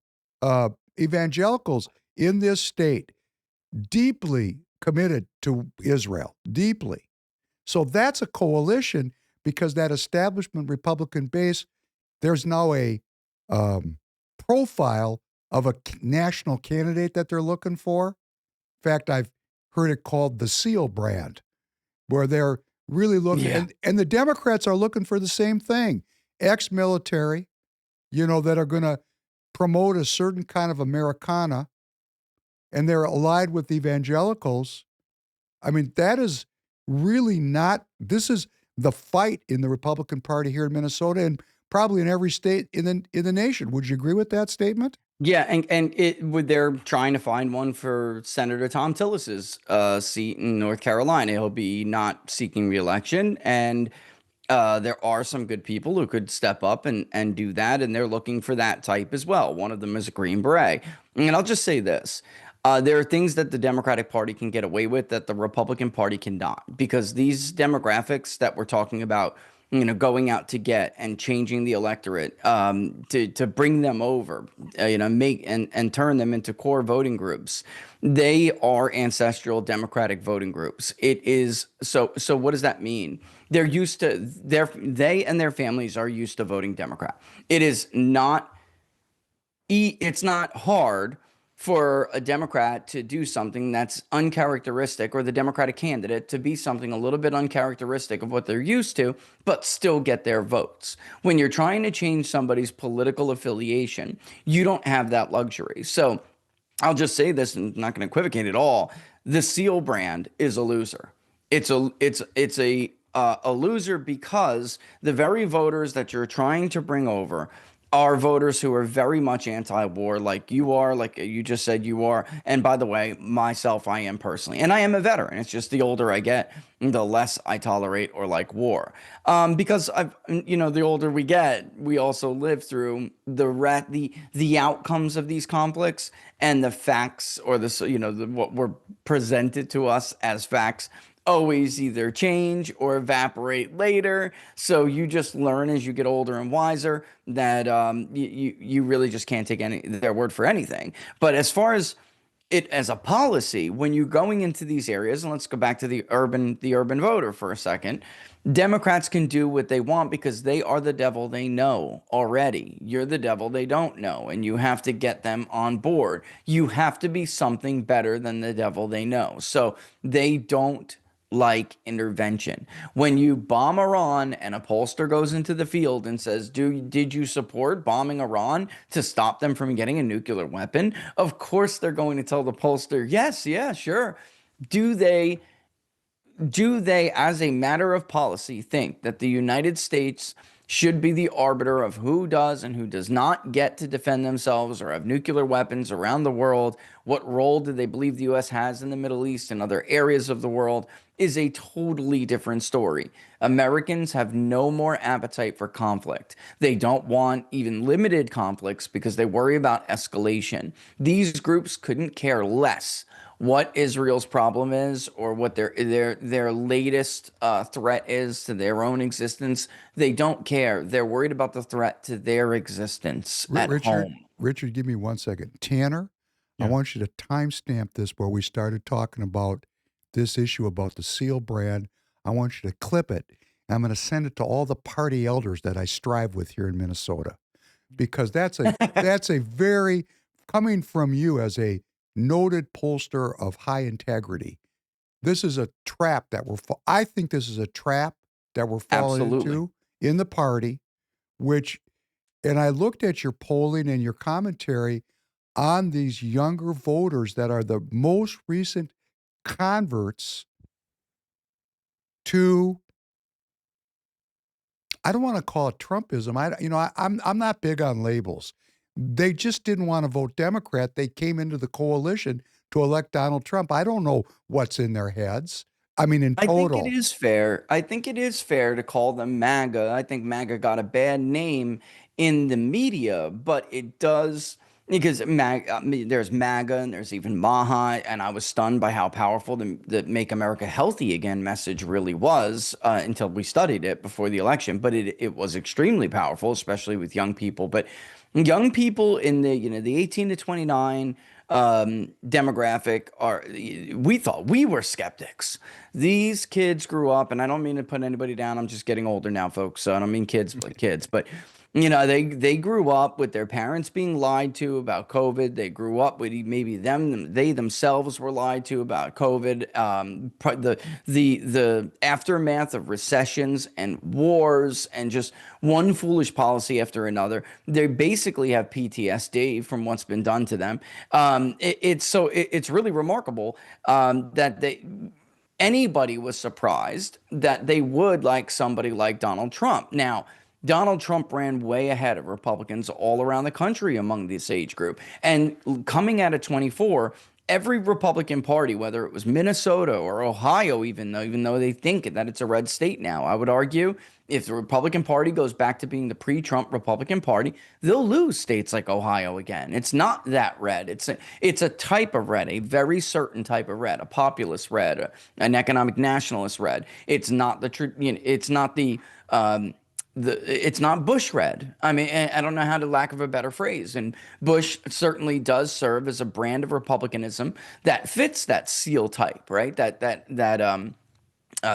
evangelicals in this state, deeply committed to Israel, deeply. So that's a coalition, because that establishment Republican base, there's now a profile of a national candidate that they're looking for. In fact, I've heard it called the SEAL brand, where they're really looking, and the Democrats are looking for the same thing. Ex-military, that are going to promote a certain kind of Americana, and they're allied with evangelicals. I mean, that is really not, this is the fight in the Republican Party here in Minnesota, and probably in every state in the nation. Would you agree with that statement? Yeah, and they're trying to find one for Senator Tom Tillis's seat in North Carolina. He'll be not seeking re-election, and there are some good people who could step up and do that, and they're looking for that type as well. One of them is a Green Beret. And I'll just say this. There are things that the Democratic Party can get away with that the Republican Party cannot, because these demographics that we're talking about going out to get and changing the electorate, to bring them over, make and turn them into core voting groups. They are ancestral Democratic voting groups. It is so. So what does that mean? They and their families are used to voting Democrat. It's not hard for a Democrat to do something that's uncharacteristic, or the Democratic candidate to be something a little bit uncharacteristic of what they're used to, but still get their votes. When you're trying to change somebody's political affiliation, you don't have that luxury. So I'll just say this, and I'm not going to equivocate at all. The Seal brand is a loser. It's a loser because the very voters that you're trying to bring over are voters who are very much anti-war, like you are, like you just said you are. And by the way, myself, I am personally, and I am a veteran. It's just the older I get, the less I tolerate or like war. Because the older we get, we also live through the outcomes of these conflicts, and the facts, or what were presented to us as facts, always either change or evaporate later. So you just learn as you get older and wiser that you really just can't take their word for anything. But as far as it as a policy, when you're going into these areas, and let's go back to the urban voter for a second, Democrats can do what they want because they are the devil they know already. You're the devil they don't know, and you have to get them on board. You have to be something better than the devil they know. So they don't like intervention. When you bomb Iran and a pollster goes into the field and says, did you support bombing Iran to stop them from getting a nuclear weapon? Of course they're going to tell the pollster, yes, yeah, sure. Do they, as a matter of policy, think that the United States should be the arbiter of who does and who does not get to defend themselves or have nuclear weapons around the world? What role do they believe the U.S. has in the Middle East and other areas of the world? Is a totally different story. Americans have no more appetite for conflict. They don't want even limited conflicts because they worry about escalation. These groups couldn't care less what Israel's problem is or what their latest threat is to their own existence. They don't care. They're worried about the threat to their existence at home. Richard, give me 1 second. Tanner, I want you to timestamp this where we started talking about this issue about the Seal brand. I want you to clip it. I'm going to send it to all the party elders that I strive with here in Minnesota, because that's a very, coming from you as a noted pollster of high integrity, this is a trap that I think this is a trap that we're falling into in the party, and I looked at your polling and your commentary on these younger voters that are the most recent converts to, I don't want to call it Trumpism. I'm not big on labels. They just didn't want to vote Democrat. They came into the coalition to elect Donald Trump. I don't know what's in their heads. I mean, in total. I think it is fair. I think it is fair to call them MAGA. I think MAGA got a bad name in the media, but it does, because there's MAGA and there's even MAHA, and I was stunned by how powerful the Make America Healthy Again message really was until we studied it before the election. But it was extremely powerful, especially with young people. But young people in the 18 to 29 demographic we thought, we were skeptics. These kids grew up, and I don't mean to put anybody down. I'm just getting older now, folks. So I don't mean kids, but kids. But they grew up with their parents being lied to about COVID. They grew up with maybe they themselves were lied to about COVID. The aftermath of recessions and wars and just one foolish policy after another. They basically have PTSD from what's been done to them. It's really remarkable that anybody was surprised that they would like somebody like Donald Trump. Now, Donald Trump ran way ahead of Republicans all around the country among this age group. And coming out of 24, every Republican Party, whether it was Minnesota or Ohio, even though they think that it's a red state now, I would argue if the Republican Party goes back to being the pre-Trump Republican Party, they'll lose states like Ohio again. It's not that red. It's a type of red, a very certain type of red, a populist red, an economic nationalist red. It's not it's not it's not Bush red. I mean, I don't know how to lack of a better phrase. And Bush certainly does serve as a brand of republicanism that fits that SEAL type, right?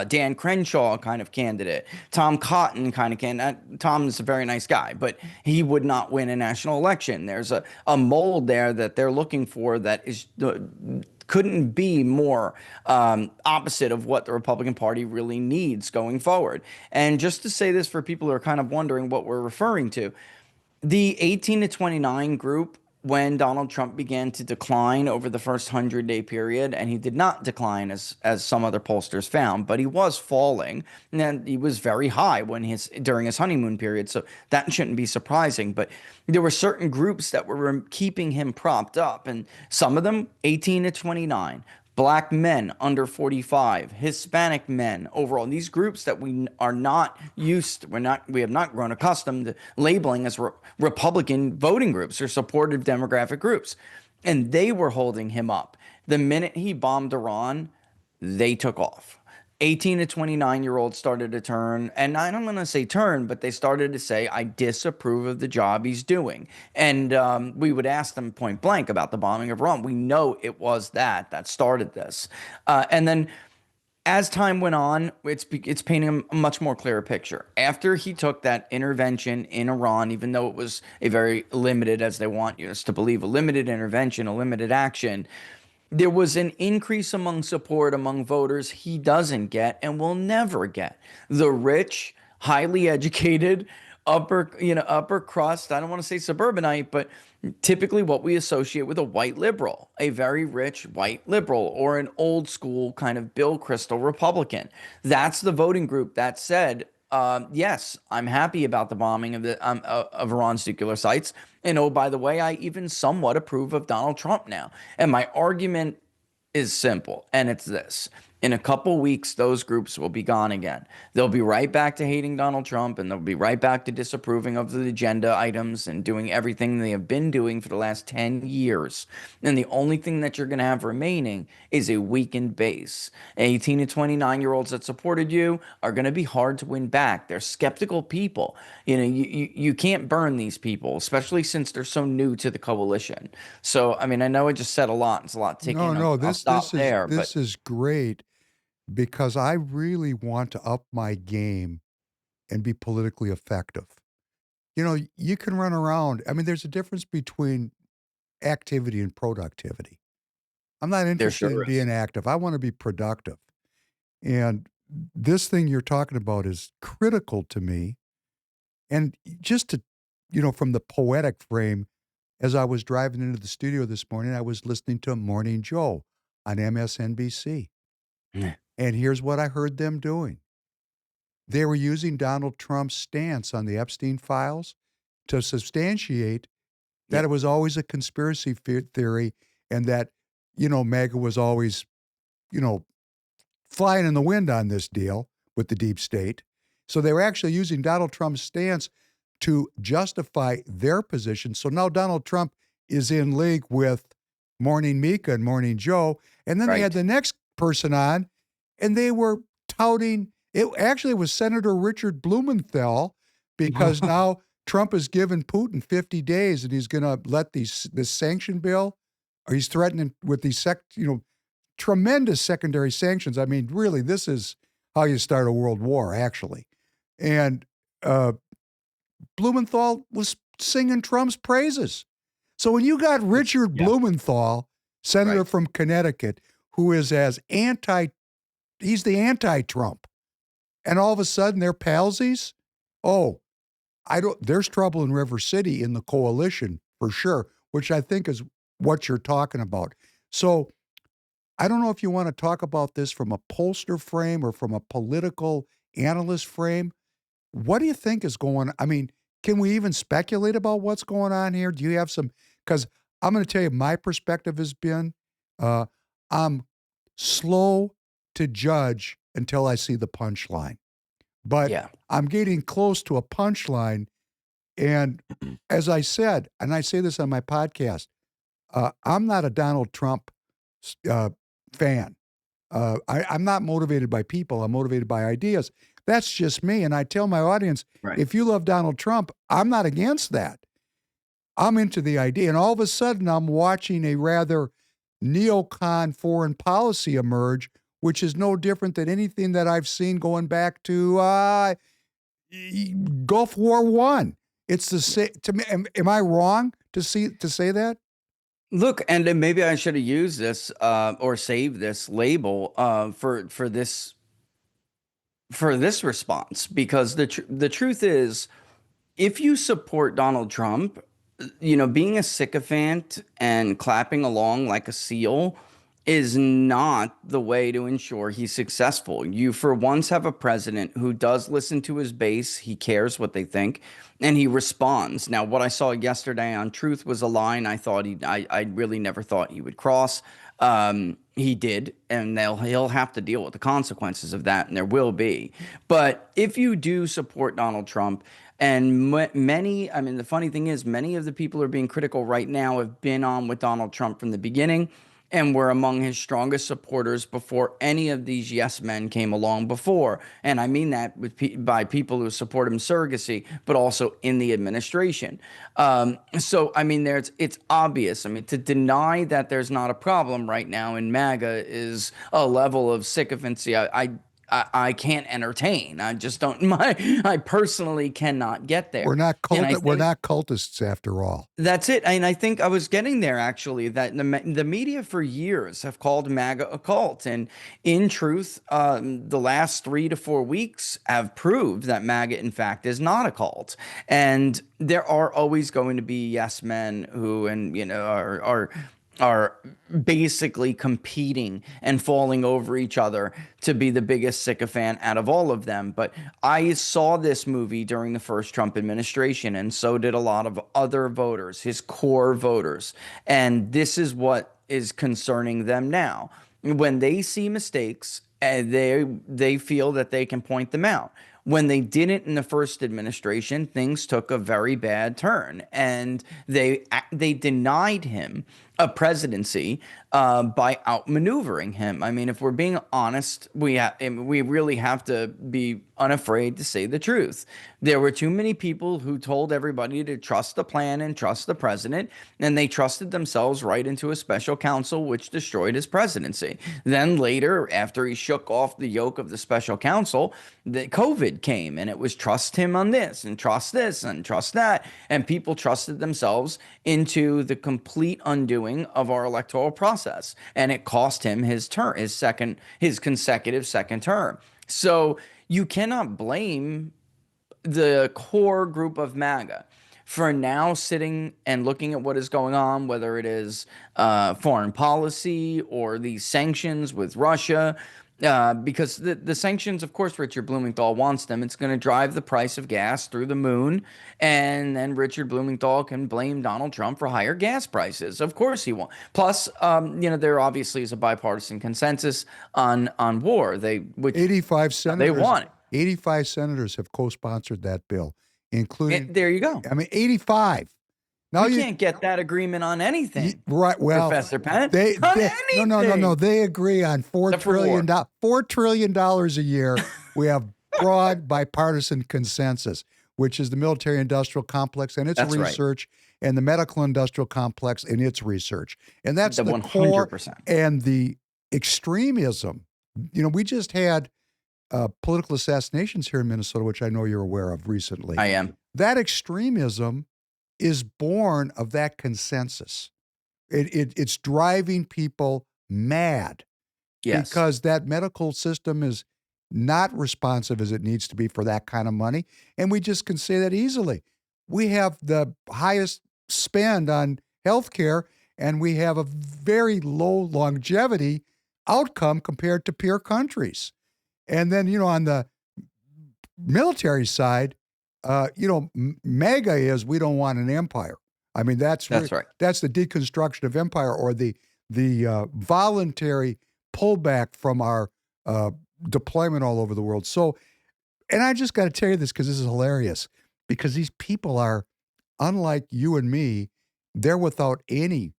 Dan Crenshaw kind of candidate, Tom Cotton kind of candidate. Tom's a very nice guy, but he would not win a national election. There's a mold there that they're looking for that is couldn't be more opposite of what the Republican Party really needs going forward. And just to say this for people who are kind of wondering what we're referring to, the 18 to 29 group, when Donald Trump began to decline over the first 100-day period, and he did not decline as some other pollsters found, but he was falling, and then he was very high during his honeymoon period, so that shouldn't be surprising. But there were certain groups that were keeping him propped up, and some of them 18 to 29. Black men under 45, Hispanic men overall. These groups that we are not used to, we have not grown accustomed to labeling as Republican voting groups or supportive demographic groups. And they were holding him up. The minute he bombed Iran, they took off. 18 to 29-year-olds started to turn, and I don't want to say turn, but they started to say, I disapprove of the job he's doing. And we would ask them point blank about the bombing of Iran. We know it was that started this. And then as time went on, it's painting a much more clearer picture. After he took that intervention in Iran, even though it was a very limited, as they want us to believe, a limited intervention, a limited action, there was an increase among support among voters he doesn't get and will never get. The rich, highly educated, upper crust, I don't want to say suburbanite, but typically what we associate with a white liberal, a very rich white liberal, or an old school kind of Bill Kristol Republican. That's the voting group that said, yes, I'm happy about the bombing of Iran's nuclear sites. And oh, by the way, I even somewhat approve of Donald Trump now. And my argument is simple, and it's this. In a couple weeks, those groups will be gone again. They'll be right back to hating Donald Trump, and they'll be right back to disapproving of the agenda items and doing everything they have been doing for the last 10 years. And the only thing that you're going to have remaining is a weakened base. 18 to 29-year-olds that supported you are going to be hard to win back. They're skeptical people. You can't burn these people, especially since they're so new to the coalition. So, I mean, I know I just said a lot. It's a lot to take in. This is great. Because I really want to up my game and be politically effective. You can run around. I mean, there's a difference between activity and productivity. I'm not interested in being active. I want to be productive. And this thing you're talking about is critical to me. And just to, from the poetic frame, as I was driving into the studio this morning, I was listening to Morning Joe on MSNBC. And here's what I heard them doing. They were using Donald Trump's stance on the Epstein files to substantiate that it was always a conspiracy theory and that, MAGA was always, flying in the wind on this deal with the deep state. So they were actually using Donald Trump's stance to justify their position. So now Donald Trump is in league with Morning Mika and Morning Joe. And then they had the next person on, and they were touting, it actually was Senator Richard Blumenthal, because now Trump has given Putin 50 days and he's going to let this sanction bill, or he's threatening with these tremendous secondary sanctions. I mean, really, this is how you start a world war, actually. And Blumenthal was singing Trump's praises. So when you got Richard Blumenthal, senator from Connecticut, who is he's the anti-Trump. And all of a sudden they're palsies. There's trouble in River City in the coalition for sure, which I think is what you're talking about. So I don't know if you want to talk about this from a pollster frame or from a political analyst frame. What do you think is going on? I mean, can we even speculate about what's going on here? Do you have some, because I'm going to tell you, my perspective has been, I'm slow to judge until I see the punchline. But Yeah. I'm getting close to a punchline. And as I said, and I say this on my podcast, I'm not a Donald Trump fan. I'm not motivated by people. I'm motivated by ideas. That's just me. And I tell my audience, Right. if you love Donald Trump, I'm not against that. I'm into the idea. And all of a sudden, I'm watching a rather neocon foreign policy emerge, which is no different than anything that I've seen going back to Gulf War I. It's the same to me. Am I wrong to say that? Look, and then maybe I should have used this or saved this label for this response, because the truth is, if you support Donald Trump, being a sycophant and clapping along like a seal is not the way to ensure he's successful. You, for once, have a president who does listen to his base. He cares what they think, and he responds. Now, what I saw yesterday on Truth was a line I really never thought he would cross. He did, and he'll have to deal with the consequences of that, and there will be. But if you do support Donald Trump, and the funny thing is, many of the people who are being critical right now have been on with Donald Trump from the beginning and were among his strongest supporters before any of these yes men came along before. And I mean that by people who support him surrogacy, but also in the administration. So, it's obvious. To deny that there's not a problem right now in MAGA is a level of sycophancy I can't entertain. I just don't. I personally cannot get there. We're not we're not cultists after all. That's it. And I think I was getting there, actually, that the media for years have called MAGA a cult. And in truth, the last 3 to 4 weeks have proved that MAGA, in fact, is not a cult. And there are always going to be yes men who are basically competing and falling over each other to be the biggest sycophant out of all of them. But I saw this movie during the first Trump administration, and so did a lot of other voters, his core voters. And this is what is concerning them now. When they see mistakes, they feel that they can point them out. When they didn't in the first administration, things took a very bad turn, and they denied him a presidency by outmaneuvering him. If we're being honest, we really have to be unafraid to say the truth. There were too many people who told everybody to trust the plan and trust the president, and they trusted themselves right into a special counsel, which destroyed his presidency. Then later, after he shook off the yoke of the special counsel, the COVID came, and it was trust him on this and trust that, and people trusted themselves into the complete undoing of our electoral process, and it cost him his consecutive second term. So you cannot blame the core group of MAGA for now sitting and looking at what is going on, whether it is foreign policy or these sanctions with Russia. Because the sanctions, of course, Richard Blumenthal wants them. It's going to drive the price of gas through the moon. And then Richard Blumenthal can blame Donald Trump for higher gas prices. Of course he won't. Plus, there obviously is a bipartisan consensus on war. 85 senators. They want it. 85 senators have co-sponsored that bill, including. There you go. 85. Now you can't get that agreement on anything, right? Well, Professor Penn. No. They agree on $4 trillion a year. We have broad bipartisan consensus, which is the military-industrial complex and its research, and the medical-industrial complex and its research, and that's the 100%. Core and the extremism. We just had political assassinations here in Minnesota, which I know you're aware of recently. I am. That extremism is born of that consensus. It's driving people mad. Yes. Because that medical system is not responsive as it needs to be for that kind of money. And we just can say that easily. We have the highest spend on healthcare, and we have a very low longevity outcome compared to peer countries. And then, on the military side, MAGA is we don't want an empire. That's right. That's the deconstruction of empire, or the the voluntary pullback from our deployment all over the world. So, and I just got to tell you this because this is hilarious, because these people are, unlike you and me, they're without any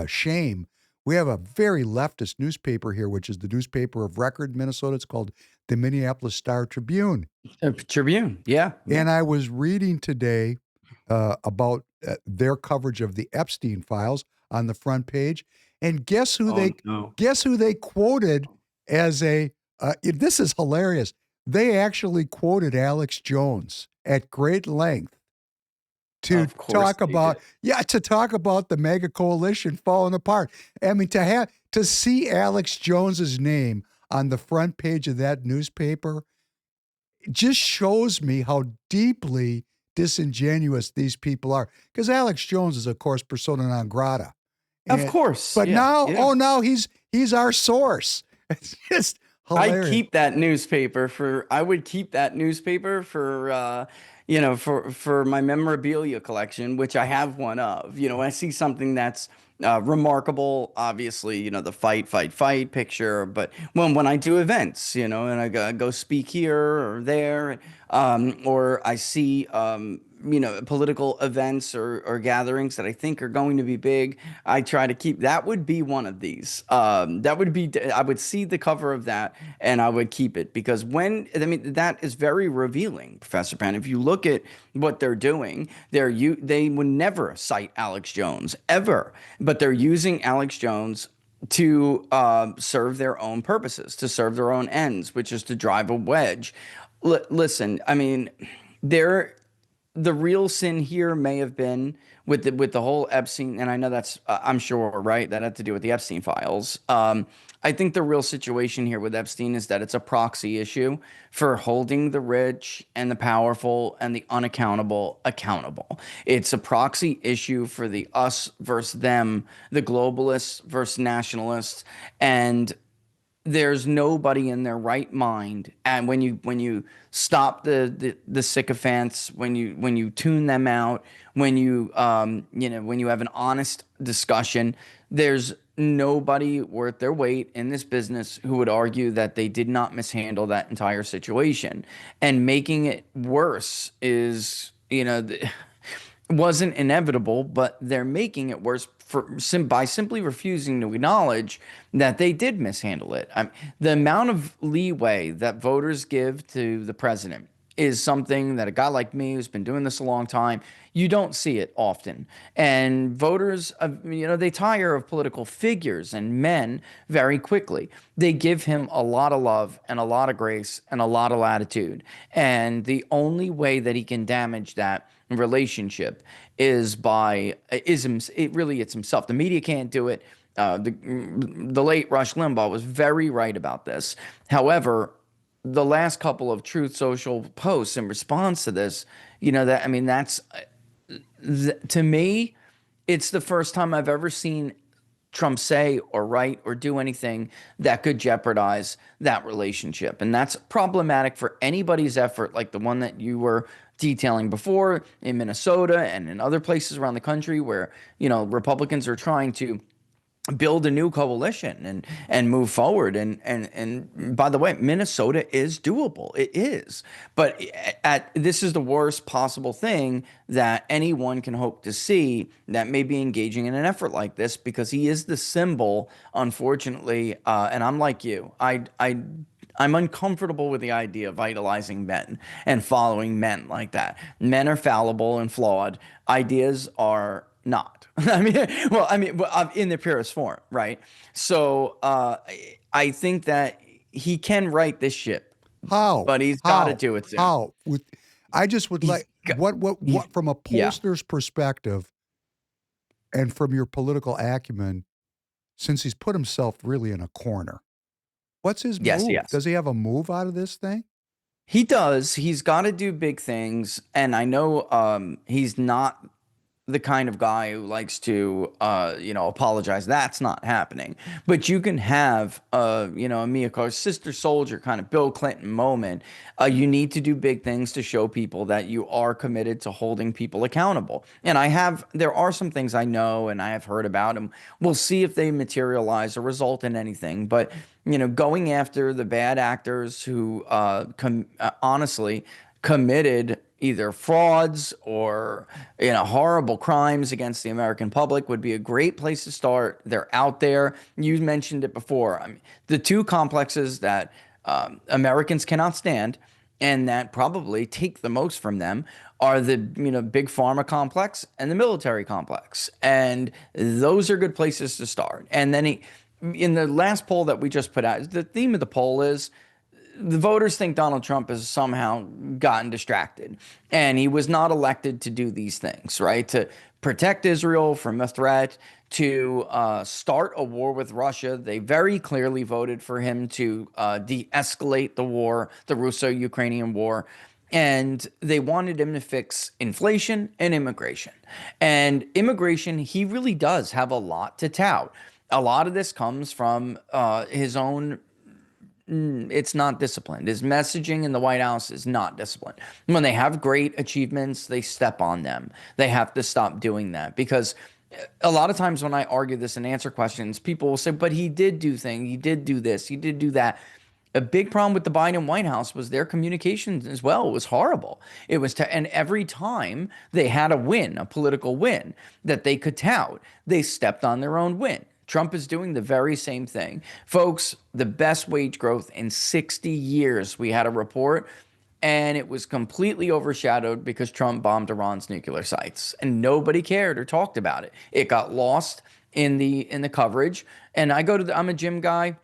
shame. We have a very leftist newspaper here, which is the newspaper of record in Minnesota. It's called the Minneapolis Star-Tribune. Tribune, yeah. And I was reading today about their coverage of the Epstein files on the front page, and guess who they quoted as a. This is hilarious. They actually quoted Alex Jones at great length to talk about the MAGA coalition falling apart. I mean, to see Alex Jones's name on the front page of that newspaper just shows me how deeply disingenuous these people are. Because Alex Jones is, of course, persona non grata. Of course. But now he's our source. It's just hilarious. I would keep that newspaper for for my memorabilia collection, which I have one of. I see something that's remarkable, obviously, the fight picture. But when I do events, and I go speak here or there, or I see, political events or gatherings that I think are going to be big, I try to keep. That would be one of these. I would see the cover of that and I would keep it, because that is very revealing, Professor Penn. If you look at what they're doing, they would never cite Alex Jones ever, but they're using Alex Jones to serve their own purposes, to serve their own ends, which is to drive a wedge. Listen, I mean, the real sin here may have been with the whole Epstein, and I know that's I'm sure, right, that had to do with the Epstein files. I think the real situation here with Epstein is that it's a proxy issue for holding the rich and the powerful and the unaccountable accountable. It's a proxy issue for the us versus them, the globalists versus nationalists, and there's nobody in their right mind. And when you stop the sycophants, when you tune them out, when you have an honest discussion, there's nobody worth their weight in this business who would argue that they did not mishandle that entire situation. And making it worse is, wasn't inevitable, but they're making it worse by simply refusing to acknowledge that they did mishandle it. The amount of leeway that voters give to the president is something that a guy like me, who's been doing this a long time, you don't see it often. And voters, they tire of political figures and men very quickly. They give him a lot of love and a lot of grace and a lot of latitude. And the only way that he can damage that relationship is it's himself. The media can't do it. The late Rush Limbaugh was very right about this. However, the last couple of Truth Social posts in response to this, that's to me, it's the first time I've ever seen Trump say or write or do anything that could jeopardize that relationship. And that's problematic for anybody's effort like the one that you were detailing before in Minnesota and in other places around the country where, Republicans are trying to build a new coalition and move forward. And by the way, Minnesota is doable. It is. But this is the worst possible thing that anyone can hope to see that may be engaging in an effort like this, because he is the symbol, unfortunately, and I'm like you. I'm uncomfortable with the idea of idolizing men and following men like that. Men are fallible and flawed. Ideas are not. In their purest form, right? So I think that he can right this ship. How? But he's got to do it soon. How? I just would like what from a pollster's perspective and from your political acumen, since he's put himself really in a corner. What's his move? Yes. Does he have a move out of this thing? He does. He's got to do big things, and I know he's not the kind of guy who likes to, apologize. That's not happening. But you can have, a Mia Carter, Sister Soldier kind of Bill Clinton moment. You need to do big things to show people that you are committed to holding people accountable. And there are some things I know and I have heard about, and we'll see if they materialize or result in anything. But, going after the bad actors who, honestly, committed either frauds or horrible crimes against the American public would be a great place to start. They're out there. You mentioned it before. I mean, the two complexes that Americans cannot stand and that probably take the most from them are the big pharma complex and the military complex, and those are good places to start. And then in the last poll that we just put out, the theme of the poll is the voters think Donald Trump has somehow gotten distracted, and he was not elected to do these things, right? To protect Israel from a threat, to start a war with Russia. They very clearly voted for him to de-escalate the war, the Russo-Ukrainian war. And they wanted him to fix inflation and immigration. And immigration, he really does have a lot to tout. A lot of this comes from his own. It's not disciplined. His messaging in the White House is not disciplined. When they have great achievements, they step on them. They have to stop doing that, because a lot of times when I argue this and answer questions, people will say, but he did do things. He did do this. He did do that. A big problem with the Biden White House was their communications as well. It was horrible. And every time they had a win, a political win that they could tout, they stepped on their own win. Trump is doing the very same thing. Folks, the best wage growth in 60 years, we had a report, and it was completely overshadowed because Trump bombed Iran's nuclear sites, and nobody cared or talked about it. It got lost in the coverage. And I'm a gym guy.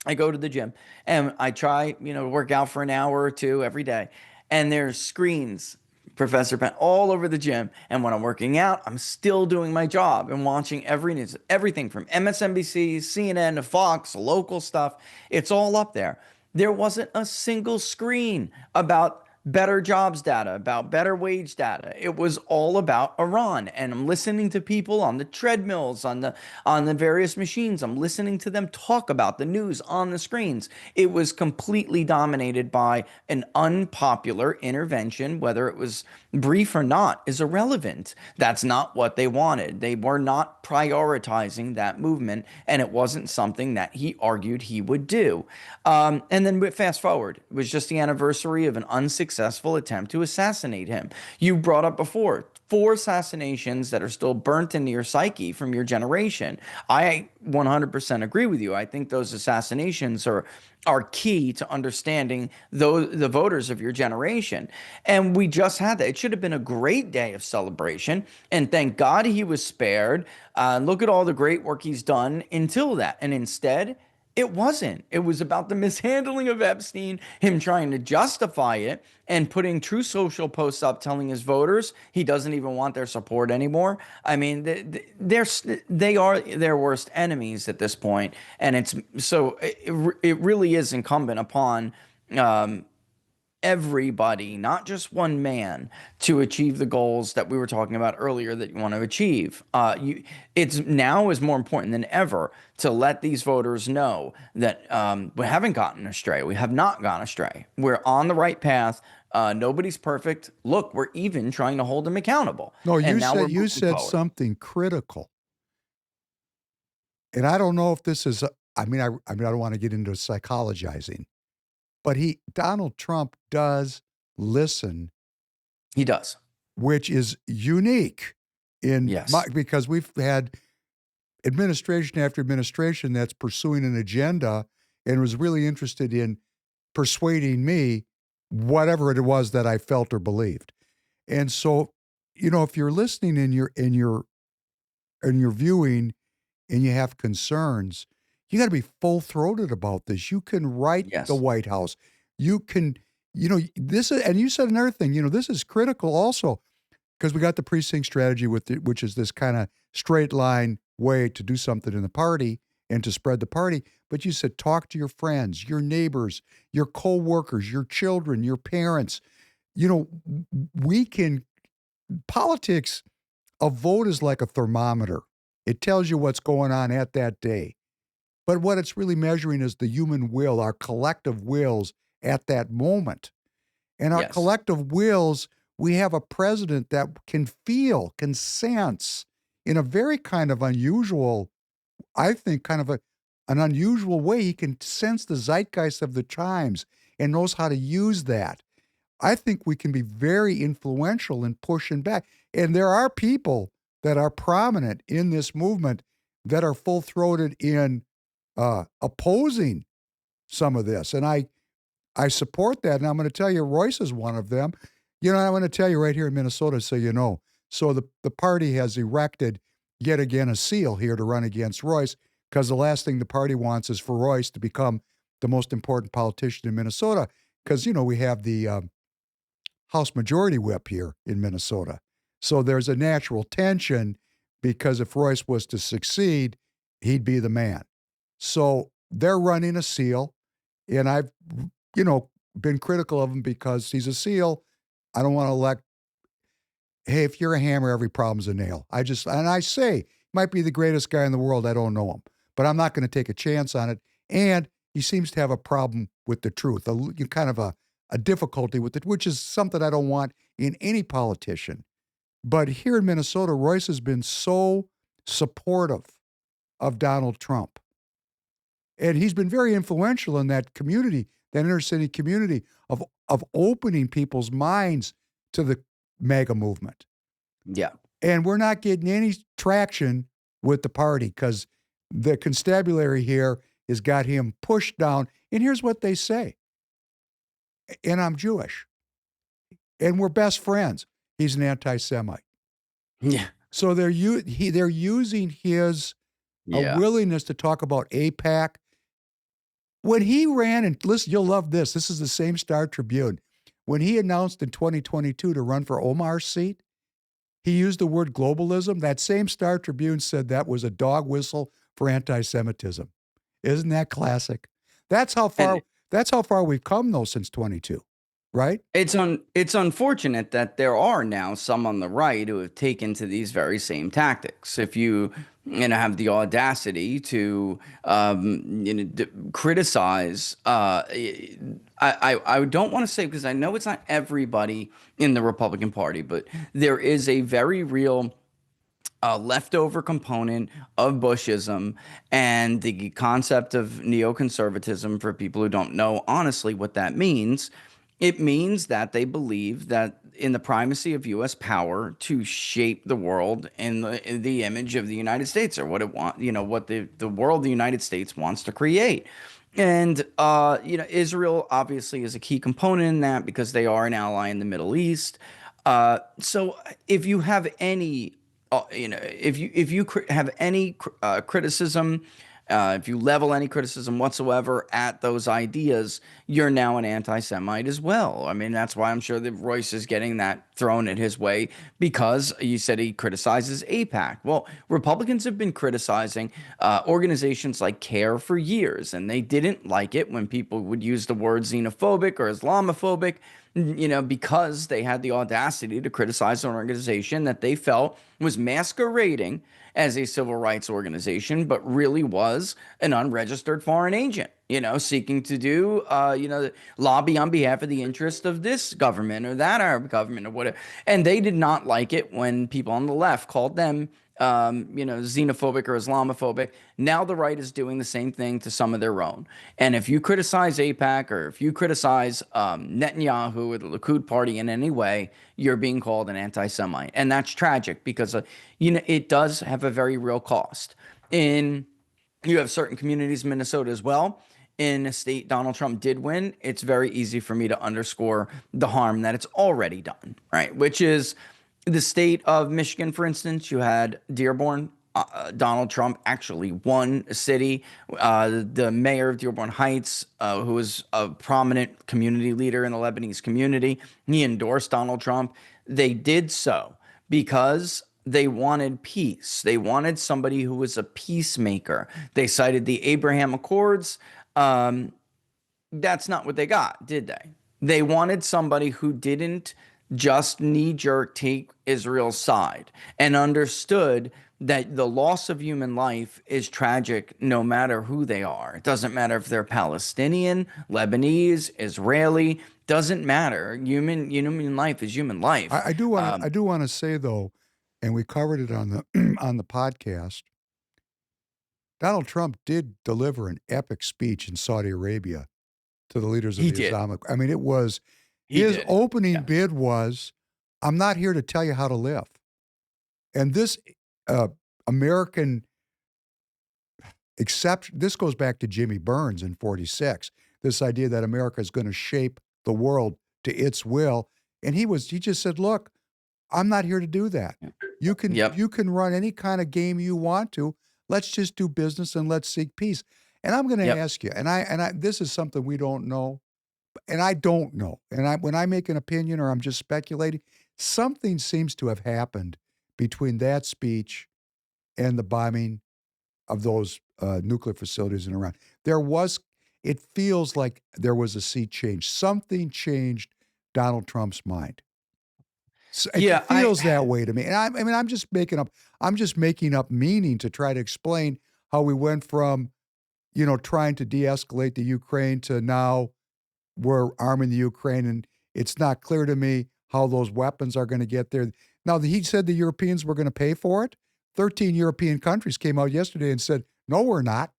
I go to the gym and I try, to work out for an hour or two every day. And there's screens, Professor Penn, all over the gym. And when I'm working out, I'm still doing my job and watching everything from MSNBC, CNN, to Fox, local stuff. It's all up there. There wasn't a single screen about better jobs data, about better wage data. It was all about Iran. And I'm listening to people on the treadmills, on the various machines. I'm listening to them talk about the news on the screens. It was completely dominated by an unpopular intervention. Whether it was brief or not is irrelevant. That's not what they wanted. They were not prioritizing that movement, and it wasn't something that he argued he would do. And then fast forward, it was just the anniversary of an unsuccessful attempt to assassinate him. You brought up before 4 assassinations that are still burnt into your psyche from your generation. I 100% agree with you. I think those assassinations are key to understanding the voters of your generation. And we just had that. It should have been a great day of celebration. And thank God he was spared. Look at all the great work he's done until that. And instead, it wasn't. It was about the mishandling of Epstein, him trying to justify it and putting True Social posts up telling his voters he doesn't even want their support anymore. I mean, they are their worst enemies at this point. And it really is incumbent upon everybody, not just one man, to achieve the goals that we were talking about earlier that you want to achieve. It's now is more important than ever to let these voters know that we haven't gotten astray. We have not gone astray. We're on the right path. Nobody's perfect. Look, we're even trying to hold them accountable. No, you said something critical. And I don't know if this is, I don't want to get into psychologizing, but Donald Trump does listen. He does. Which is unique because we've had administration after administration that's pursuing an agenda and was really interested in persuading me, whatever it was that I felt or believed. And so, if you're listening and you're viewing and you have concerns, you got to be full-throated about this. You can write the White House. You can, this is, and you said another thing, this is critical also, because we got the precinct strategy which is this kind of straight line way to do something in the party and to spread the party. But you said, talk to your friends, your neighbors, your co-workers, your children, your parents. Politics, a vote is like a thermometer. It tells you what's going on at that day. But what it's really measuring is the human will, our collective wills at that moment. And our Yes. collective wills, we have a president that can feel, can sense in a very kind of unusual, I think, kind of an unusual way. He can sense the zeitgeist of the times and knows how to use that. I think we can be very influential in pushing back. And there are people that are prominent in this movement that are full-throated in opposing some of this. And I support that. And I'm going to tell you, Royce is one of them. You know, I'm going to tell you right here in Minnesota, so you know. So the party has erected yet again a seal here to run against Royce, because the last thing the party wants is for Royce to become the most important politician in Minnesota. Because, you know, we have the House Majority Whip here in Minnesota. So there's a natural tension, because if Royce was to succeed, he'd be the man. So they're running a seal, and I've, you know, been critical of him because he's a seal. I don't want to elect, hey, if you're a hammer, every problem's a nail. And I say, might be the greatest guy in the world. I don't know him, but I'm not going to take a chance on it. And he seems to have a problem with the truth, kind of a difficulty with it, which is something I don't want in any politician. But here in Minnesota, Royce has been so supportive of Donald Trump. And he's been very influential in that community, that inner city community of opening people's minds to the MAGA movement. Yeah. And we're not getting any traction with the party because the constabulary here has got him pushed down. And here's what they say. And I'm Jewish. And we're best friends. He's an anti-Semite. Yeah. So they're using his Yeah. willingness to talk about AIPAC. When he ran, and listen, you'll love this. This is the same Star Tribune. When he announced in 2022 to run for Omar's seat, he used the word globalism. That same Star Tribune said that was a dog whistle for anti-Semitism. Isn't that classic? That's how far we've come, though, since 22, right? It's unfortunate that there are now some on the right who have taken to these very same tactics. If you have the audacity to criticize, I don't want to say, because I know it's not everybody in the Republican Party, but there is a very real leftover component of Bushism and the concept of neoconservatism. For people who don't know honestly what that means, it means that they believe that in the primacy of U.S. power to shape the world in the image of the United States, or what it what the world the United States wants to create. And Israel obviously is a key component in that because they are an ally in the Middle East. So if you have any if you have any criticism, if you level any criticism whatsoever at those ideas, you're now an anti-Semite as well. I mean, that's why I'm sure that Royce is getting that thrown at his way, because you said he criticizes AIPAC. Well, Republicans have been criticizing organizations like CARE for years, and they didn't like it when people would use the word xenophobic or Islamophobic, because they had the audacity to criticize an organization that they felt was masquerading as a civil rights organization, but really was an unregistered foreign agent, seeking to do, lobby on behalf of the interest of this government or that Arab government or whatever. And they did not like it when people on the left called them xenophobic or Islamophobic. Now the right is doing the same thing to some of their own. And if you criticize AIPAC, or if you criticize Netanyahu or the Likud party in any way, you're being called an anti-Semite. And that's tragic because, it does have a very real cost. You have certain communities in Minnesota as well. In a state Donald Trump did win, it's very easy for me to underscore the harm that it's already done, right? Which is the state of Michigan, for instance. You had Dearborn. Donald Trump actually won a city. The mayor of Dearborn Heights, who was a prominent community leader in the Lebanese community, he endorsed Donald Trump. They did so because they wanted peace. They wanted somebody who was a peacemaker. They cited the Abraham Accords. That's not what they got, did they? They wanted somebody who didn't just knee-jerk take Israel's side and understood that the loss of human life is tragic no matter who they are. It doesn't matter if they're Palestinian, Lebanese, Israeli, doesn't matter. Human life is human life. I do want to say though, and we covered it on the on the podcast. Donald Trump did deliver an epic speech in Saudi Arabia to the leaders of He the did. Islamic. I mean, it was He his did. opening Yeah. bid was, "I'm not here to tell you how to live," and this American exception. This goes back to Jimmy Burns in '46. This idea that America is going to shape the world to its will, and he just said, "Look, I'm not here to do that. You can Yep. you can run any kind of game you want to. Let's just do business and let's seek peace." And I'm going to Yep. ask you, and I this is something we don't know, and I don't know. And when I make an opinion or I'm just speculating, something seems to have happened between that speech and the bombing of those nuclear facilities in Iran. It feels like there was a sea change. Something changed Donald Trump's mind. So Yeah, it feels that way to me. And I mean, I'm just making up meaning to try to explain how we went from, trying to de-escalate the Ukraine to now we're arming the Ukraine, and it's not clear to me how those weapons are going to get there. Now, he said the Europeans were going to pay for it. 13 European countries came out yesterday and said, "No, we're not."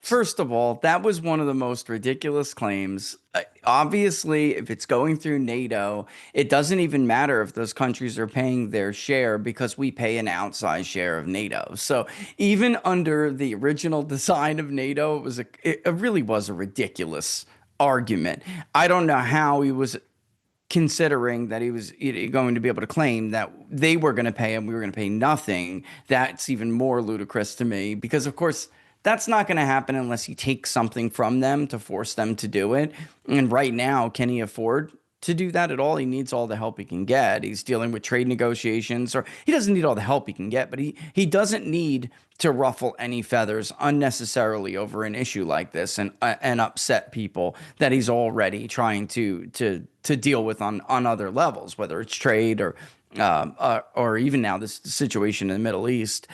First of all, that was one of the most ridiculous claims. Obviously, if it's going through NATO, it doesn't even matter if those countries are paying their share because we pay an outsized share of NATO. So even under the original design of NATO, it really was a ridiculous argument. I don't know how he was considering that he was going to be able to claim that they were going to pay and we were going to pay nothing. That's even more ludicrous to me because, of course, that's not going to happen unless he takes something from them to force them to do it. And right now, can he afford to do that at all? He needs all the help he can get. He's dealing with trade negotiations, or he doesn't need all the help he can get, but he doesn't need to ruffle any feathers unnecessarily over an issue like this and upset people that he's already trying to deal with on other levels, whether it's trade or even now this situation in the Middle East.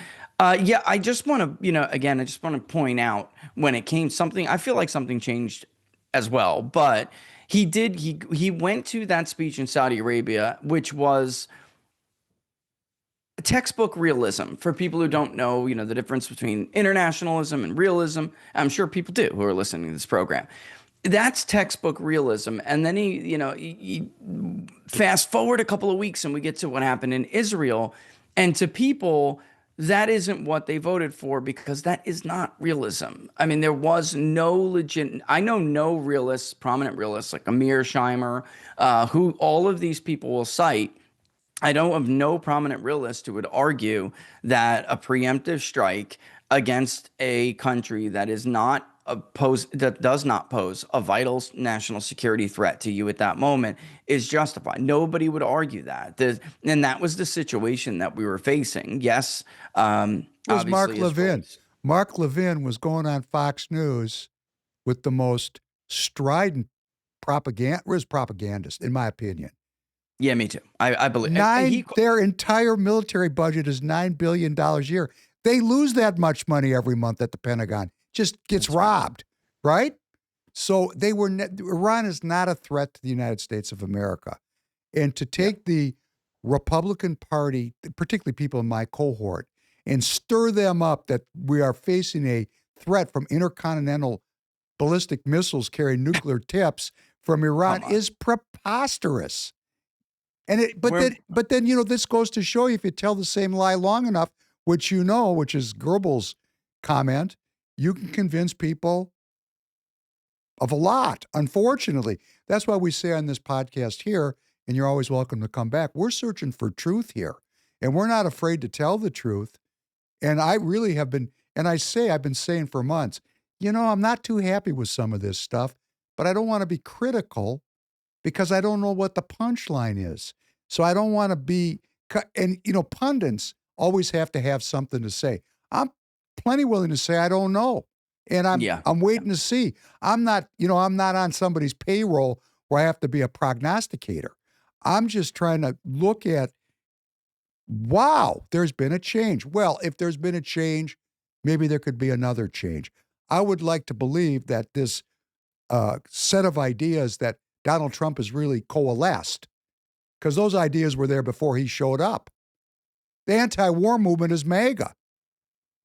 Yeah, I just want to, again, I just want to point out when it came something, I feel like something changed as well, but he went to that speech in Saudi Arabia, which was textbook realism for people who don't know, the difference between internationalism and realism. I'm sure people do who are listening to this program. That's textbook realism. And then he fast forward a couple of weeks and we get to what happened in Israel. And to people, that isn't what they voted for because that is not realism. I mean, there was I know no realists, prominent realists like Amir Scheimer, who all of these people will cite. I know of no prominent realist who would argue that a preemptive strike against a country that does not pose a vital national security threat to you at that moment is justified. Nobody would argue that. And that was the situation that we were facing. Yes, It was Mark obviously Levin. Mark Levin was going on Fox News with the most strident propagandist, in my opinion. Yeah, me too. I believe their entire military budget is $9 billion a year. They lose that much money every month at the Pentagon. Just gets robbed, right? So Iran is not a threat to the United States of America. And to take the Republican Party, particularly people in my cohort, and stir them up that we are facing a threat from intercontinental ballistic missiles carrying nuclear tips from Iran is preposterous. And but then this goes to show you, if you tell the same lie long enough, which is Goebbels' comment, you can convince people of a lot. Unfortunately, that's why we say on this podcast here, and you're always welcome to come back, we're searching for truth here, and we're not afraid to tell the truth. And I really have been, and I've been saying for months, I'm not too happy with some of this stuff, but I don't want to be critical because I don't know what the punchline is. So I don't want to be, and pundits always have to have something to say. I'm plenty willing to say I don't know, and I'm waiting to see. I'm not on somebody's payroll where I have to be a prognosticator. I'm just trying to look at, wow, there's been a change. Well, if there's been a change, maybe there could be another change. I would like to believe that this set of ideas that Donald Trump has really coalesced, because those ideas were there before he showed up. The anti-war movement is MAGA.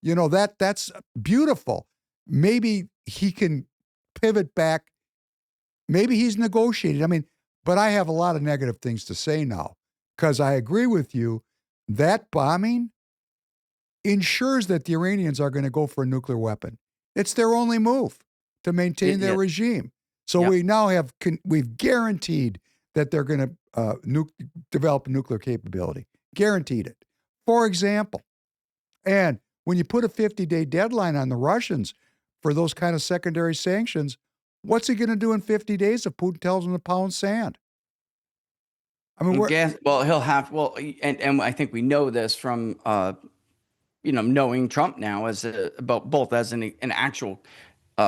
You know, that's beautiful. Maybe he can pivot back. Maybe he's negotiated. I mean, but I have a lot of negative things to say now, because I agree with you. That bombing ensures that the Iranians are going to go for a nuclear weapon. It's their only move to maintain their regime. So we now have, we've guaranteed that they're going to develop a nuclear capability. Guaranteed it. For example, and when you put a 50-day deadline on the Russians for those kind of secondary sanctions, what's he going to do in 50 days if Putin tells him to pound sand? I mean, he'll have, and I think we know this from, knowing Trump now as both as an actual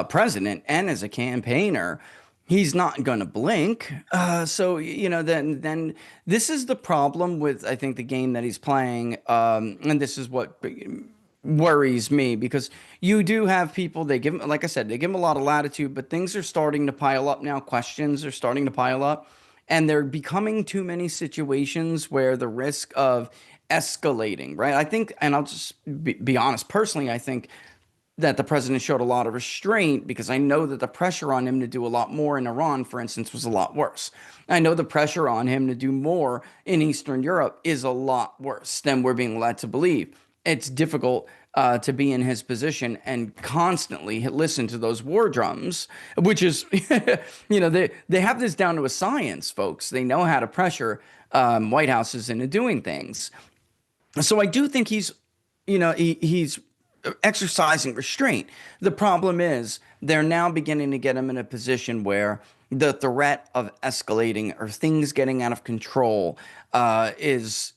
president and as a campaigner. He's not going to blink. So, then this is the problem with, I think, the game that he's playing. And this is what worries me, because you do have people, they give him, like I said, they give him a lot of latitude, but things are starting to pile up now. Questions are starting to pile up, and they're becoming too many situations where the risk of escalating, right? I think, and I'll just be honest, personally, I think that the president showed a lot of restraint, because I know that the pressure on him to do a lot more in Iran, for instance, was a lot worse. I know the pressure on him to do more in Eastern Europe is a lot worse than we're being led to believe. It's difficult to be in his position and constantly listen to those war drums, which is, they have this down to a science, folks. They know how to pressure White Houses into doing things. So I do think he's exercising restraint. The problem is they're now beginning to get him in a position where the threat of escalating or things getting out of control is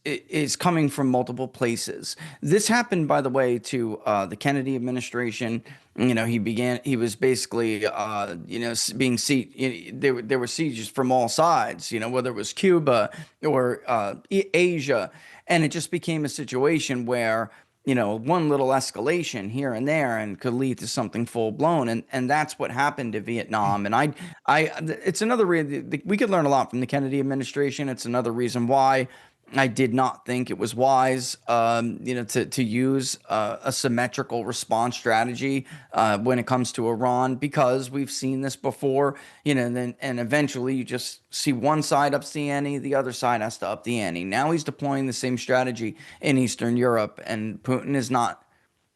coming from multiple places. This happened, by the way, to the Kennedy administration. He was basically, being sieged. There were sieges from all sides, whether it was Cuba or Asia. And it just became a situation where, one little escalation here and there and could lead to something full blown. And that's what happened to Vietnam. And it's another reason we could learn a lot from the Kennedy administration. It's another reason why I did not think it was wise, to use a symmetrical response strategy when it comes to Iran, because we've seen this before, and eventually you just see one side ups the ante, the other side has to up the ante. Now he's deploying the same strategy in Eastern Europe, and Putin is not.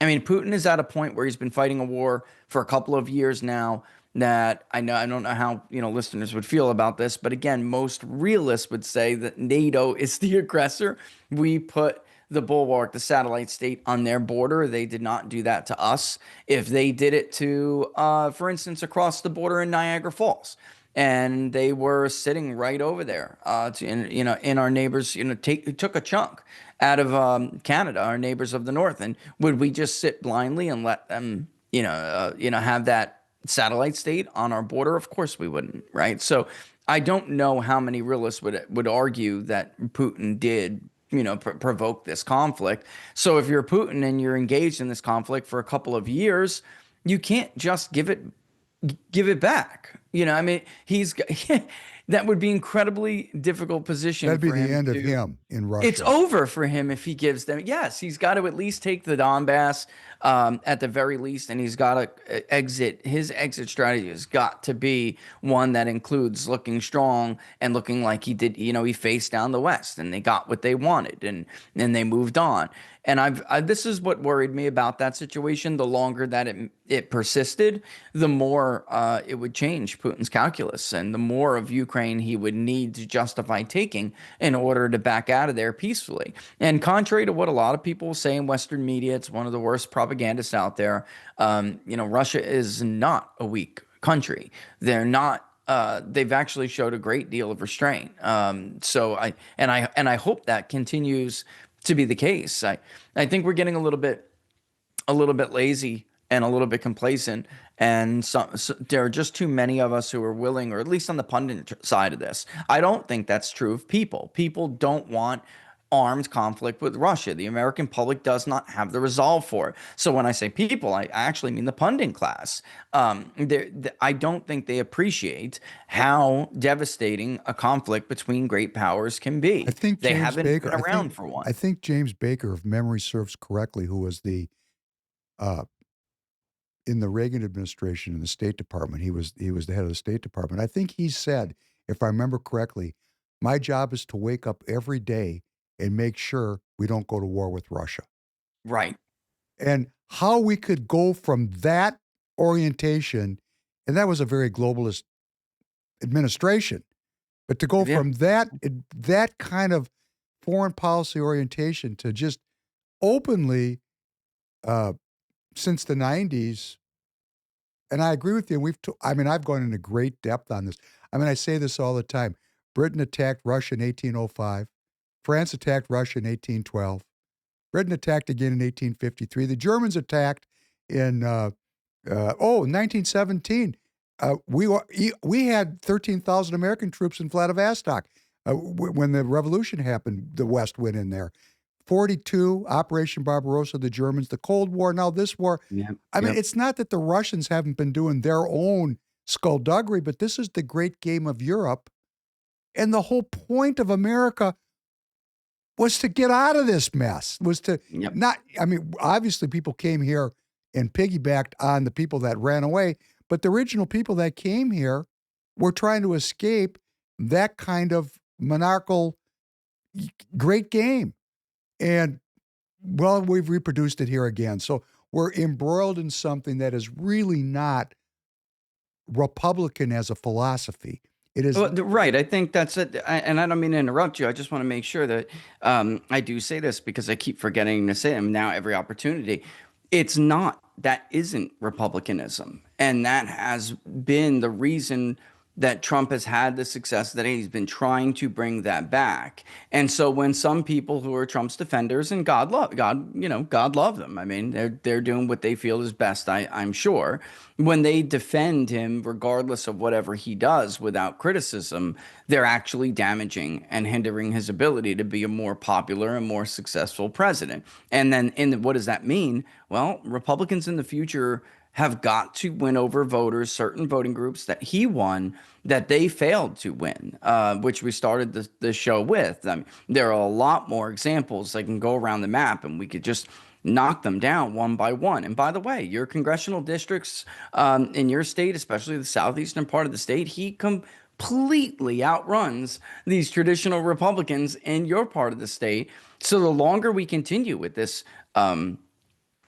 I mean, Putin is at a point where he's been fighting a war for a couple of years now. That I don't know how listeners would feel about this, but again, most realists would say that NATO is the aggressor. We put the bulwark, the satellite state, on their border. They did not do that to us. If they did it to, for instance, across the border in Niagara Falls, and they were sitting right over there, in our neighbors, took a chunk out of Canada, our neighbors of the north, and would we just sit blindly and let them, have that satellite state on our border? Of course we wouldn't, right? So I don't know how many realists would argue that Putin did, provoke this conflict. So if you're Putin and you're engaged in this conflict for a couple of years, you can't just give it back. He's that would be incredibly difficult position. That'd be the end of him in Russia. It's over for him if he gives them. Yes, he's got to at least take the Donbass at the very least, and he's got to exit. His exit strategy has got to be one that includes looking strong and looking like he did. He faced down the West, and they got what they wanted, and they moved on. And this is what worried me about that situation. The longer that it persisted, the more it would change Putin's calculus, and the more of Ukraine he would need to justify taking in order to back out of there peacefully. And contrary to what a lot of people say in Western media, it's one of the worst propagandists out there. Russia is not a weak country. They're not. They've actually showed a great deal of restraint. So I hope that continues to be the case. I think we're getting a little bit lazy and a little bit complacent, And so there are just too many of us who are willing, or at least on the pundit side of this. I don't think that's true of people. People don't want armed conflict with Russia. The American public does not have the resolve for it. So when I say people, I actually mean the pundit class. I don't think they appreciate how devastating a conflict between great powers can be. I think They James haven't Baker. been around for one. I think James Baker, if memory serves correctly, who was the uh, in the Reagan administration in the State Department. He was the head of the State Department. I think he said, if I remember correctly, my job is to wake up every day and make sure we don't go to war with Russia. Right. And how we could go from that orientation, and that was a very globalist administration, but to go from that kind of foreign policy orientation to just openly, since the 90s, and I agree with you. I've gone into great depth on this. I say this all the time. Britain attacked Russia in 1805. France attacked Russia in 1812. Britain attacked again in 1853. The Germans attacked in 1917. We had 13,000 American troops in Vladivostok when the revolution happened. The West went in there. 42, Operation Barbarossa, the Germans, the Cold War, now this war. Yep. It's not that the Russians haven't been doing their own skullduggery, but this is the great game of Europe. And the whole point of America was to get out of this mess, was to obviously people came here and piggybacked on the people that ran away, but the original people that came here were trying to escape that kind of monarchical great game. And, well, we've reproduced it here again. So we're embroiled in something that is really not Republican as a philosophy. It is right. I think that's it. And I don't mean to interrupt you. I just want to make sure that I do say this because I keep forgetting to say them now every opportunity. It's not, that isn't Republicanism. And that has been the reason that Trump has had the success that he's been trying to bring that back. And so when some people who are Trump's defenders, and God love them. I mean, they're doing what they feel is best, I'm sure. When they defend him, regardless of whatever he does without criticism, they're actually damaging and hindering his ability to be a more popular and more successful president. And then what does that mean? Well, Republicans in the future have got to win over voters, certain voting groups that he won that they failed to win, which we started the show with. There are a lot more examples that can go around the map, and we could just knock them down one by one. And by the way, your congressional districts in your state, especially the southeastern part of the state, he completely outruns these traditional Republicans in your part of the state. So the longer we continue with this,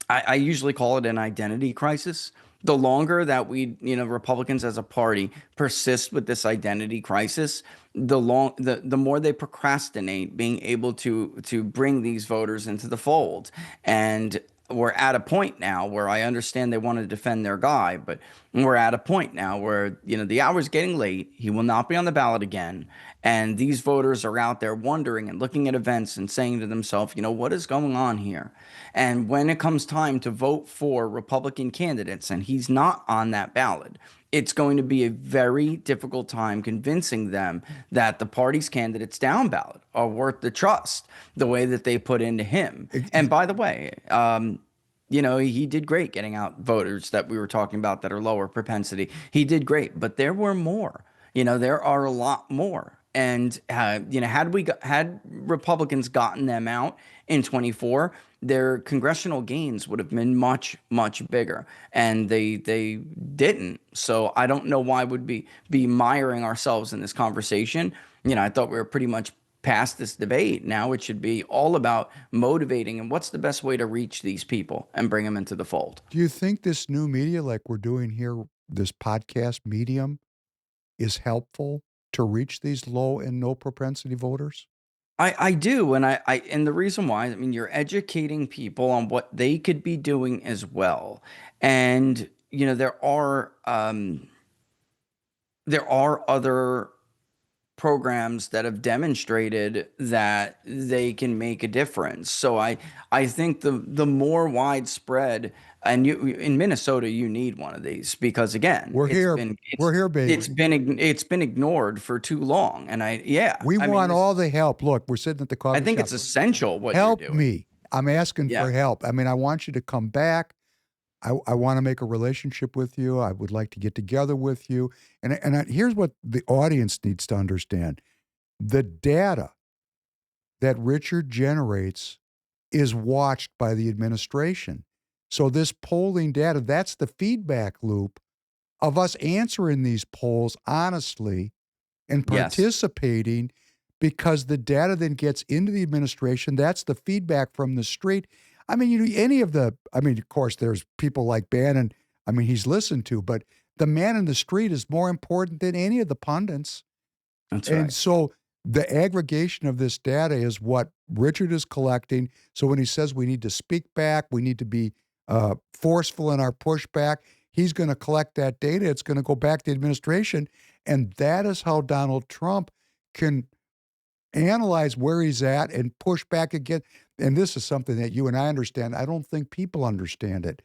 I usually call it an identity crisis. The longer that Republicans as a party persist with this identity crisis, the more they procrastinate being able to bring these voters into the fold. And we're at a point now where I understand they want to defend their guy, but we're at a point now where, the hour's getting late. He will not be on the ballot again. And these voters are out there wondering and looking at events and saying to themselves, what is going on here? And when it comes time to vote for Republican candidates and he's not on that ballot, it's going to be a very difficult time convincing them that the party's candidates down ballot are worth the trust the way that they put into him. And by the way, he did great getting out voters that we were talking about that are lower propensity. He did great, but there were more. There are a lot more. And had Republicans gotten them out in 24, their congressional gains would have been much, much bigger, and they didn't. So I don't know why would be miring ourselves in this conversation. I thought we were pretty much past this debate. Now it should be all about motivating and what's the best way to reach these people and bring them into the fold. Do you think this new media, like we're doing here, this podcast medium, is helpful to reach these low and no propensity voters? I do, and and the reason why, you're educating people on what they could be doing as well. And there are other programs that have demonstrated that they can make a difference. So I think the more widespread, and you in Minnesota, you need one of these because again, We're here. We're here, baby. it's been ignored for too long. And We I want mean, all the help. Look, we're sitting at the coffee I think shop. it's essential what Help you're doing. me. I'm asking Yeah. for help. I mean, I want you to come back. I want to make a relationship with you. I would like to get together with you. And here's what the audience needs to understand. The data that Richard generates is watched by the administration. So this polling data, that's the feedback loop of us answering these polls honestly and Yes. participating, because the data then gets into the administration. That's the feedback from the street. I mean, of course, there's people like Bannon. I mean, he's listened to, but the man in the street is more important than any of the pundits. That's And right. so the aggregation of this data is what Richard is collecting. So when he says we need to speak back, we need to be forceful in our pushback, he's going to collect that data. It's going to go back to the administration. And that is how Donald Trump can analyze where he's at and push back again. And this is something that you and I understand. I don't think people understand it.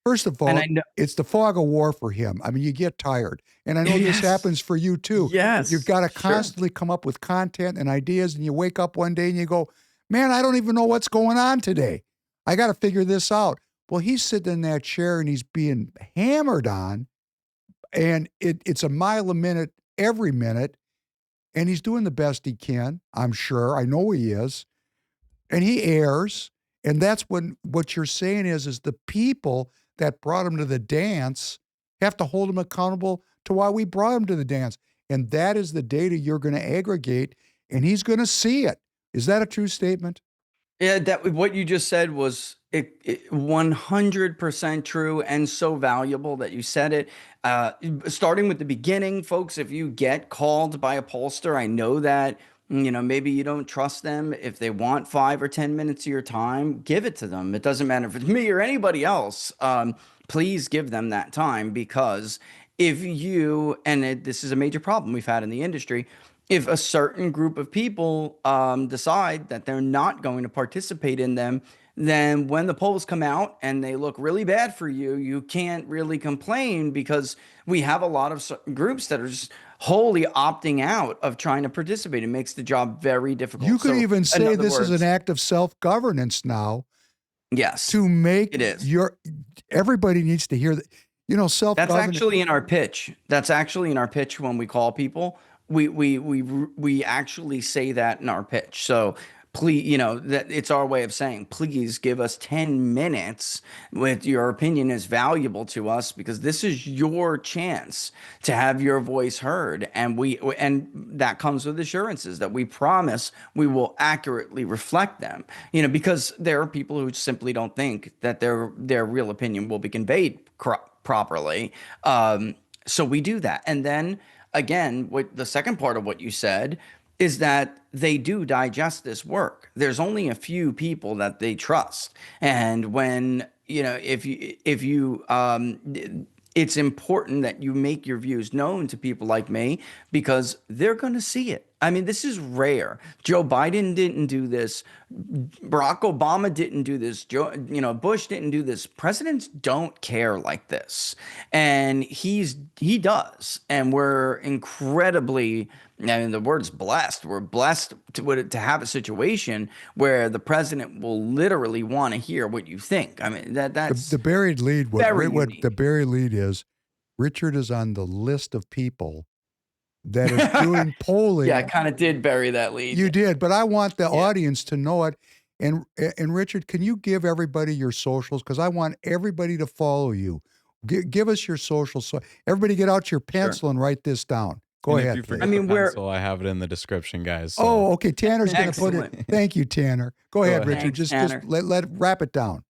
First of And all, I know, it's the fog of war for him. I mean, you get tired. And I know this Yes. happens for you too. Yes. You've got to Sure. constantly come up with content and ideas, and you wake up one day and you go, man, I don't even know what's going on today. I got to figure this out. Well, he's sitting in that chair and he's being hammered on, and it's a mile a minute every minute, and he's doing the best he can, I'm sure. I know he is. And he errs. And that's when what you're saying is the people that brought him to the dance have to hold him accountable to why we brought him to the dance. And that is the data you're going to aggregate, and he's going to see it. Is that a true statement? Yeah, that what you just said was 100% true and so valuable that you said it. Starting with the beginning, folks, if you get called by a pollster, I know that maybe you don't trust them. If they want 5 or 10 minutes of your time, give it to them. It doesn't matter if it's me or anybody else. Please give them that time, because if you, and this is a major problem we've had in the industry, if a certain group of people decide that they're not going to participate in them, then when the polls come out and they look really bad for you, you can't really complain, because we have a lot of groups that are just wholly opting out of trying to participate. It makes the job very difficult. You could So, even in say other this is words, an act of self-governance now yes, to make it is. everybody needs to hear that. That's Self-governance. actually in our pitch. That's actually in our pitch when we call people. We actually say that in our pitch. So please, that it's our way of saying, please give us 10 minutes with your opinion is valuable to us, because this is your chance to have your voice heard. And that comes with assurances that we promise we will accurately reflect them, because there are people who simply don't think that their real opinion will be conveyed properly. So we do that. And then again, what the second part of what you said is that they do digest this work. There's only a few people that they trust. And when, if you it's important that you make your views known to people like me, because they're going to see it. I mean, this is rare. Joe Biden didn't do this. Barack Obama didn't do this. Bush didn't do this. Presidents don't care like this, and he does. And we're incredibly, the word's blessed. We're blessed to have a situation where the president will literally want to hear what you think. I mean, that's the buried lead. What very the unique. buried lead is, Richard is on the list of people that is doing polling. Yeah, I kind of did bury that lead. You did, but I want the audience to know it. And Richard, can you give everybody your socials? Because I want everybody to follow you. Give us your socials. So everybody get out your pencil and write this down. Go And ahead. If you please. forget the pencil, I have it in the description, guys. So. Oh, okay. Tanner's going to put it. Excellent. Thank you, Tanner. Go ahead, Richard. Thanks, Just Tanner. let wrap it down.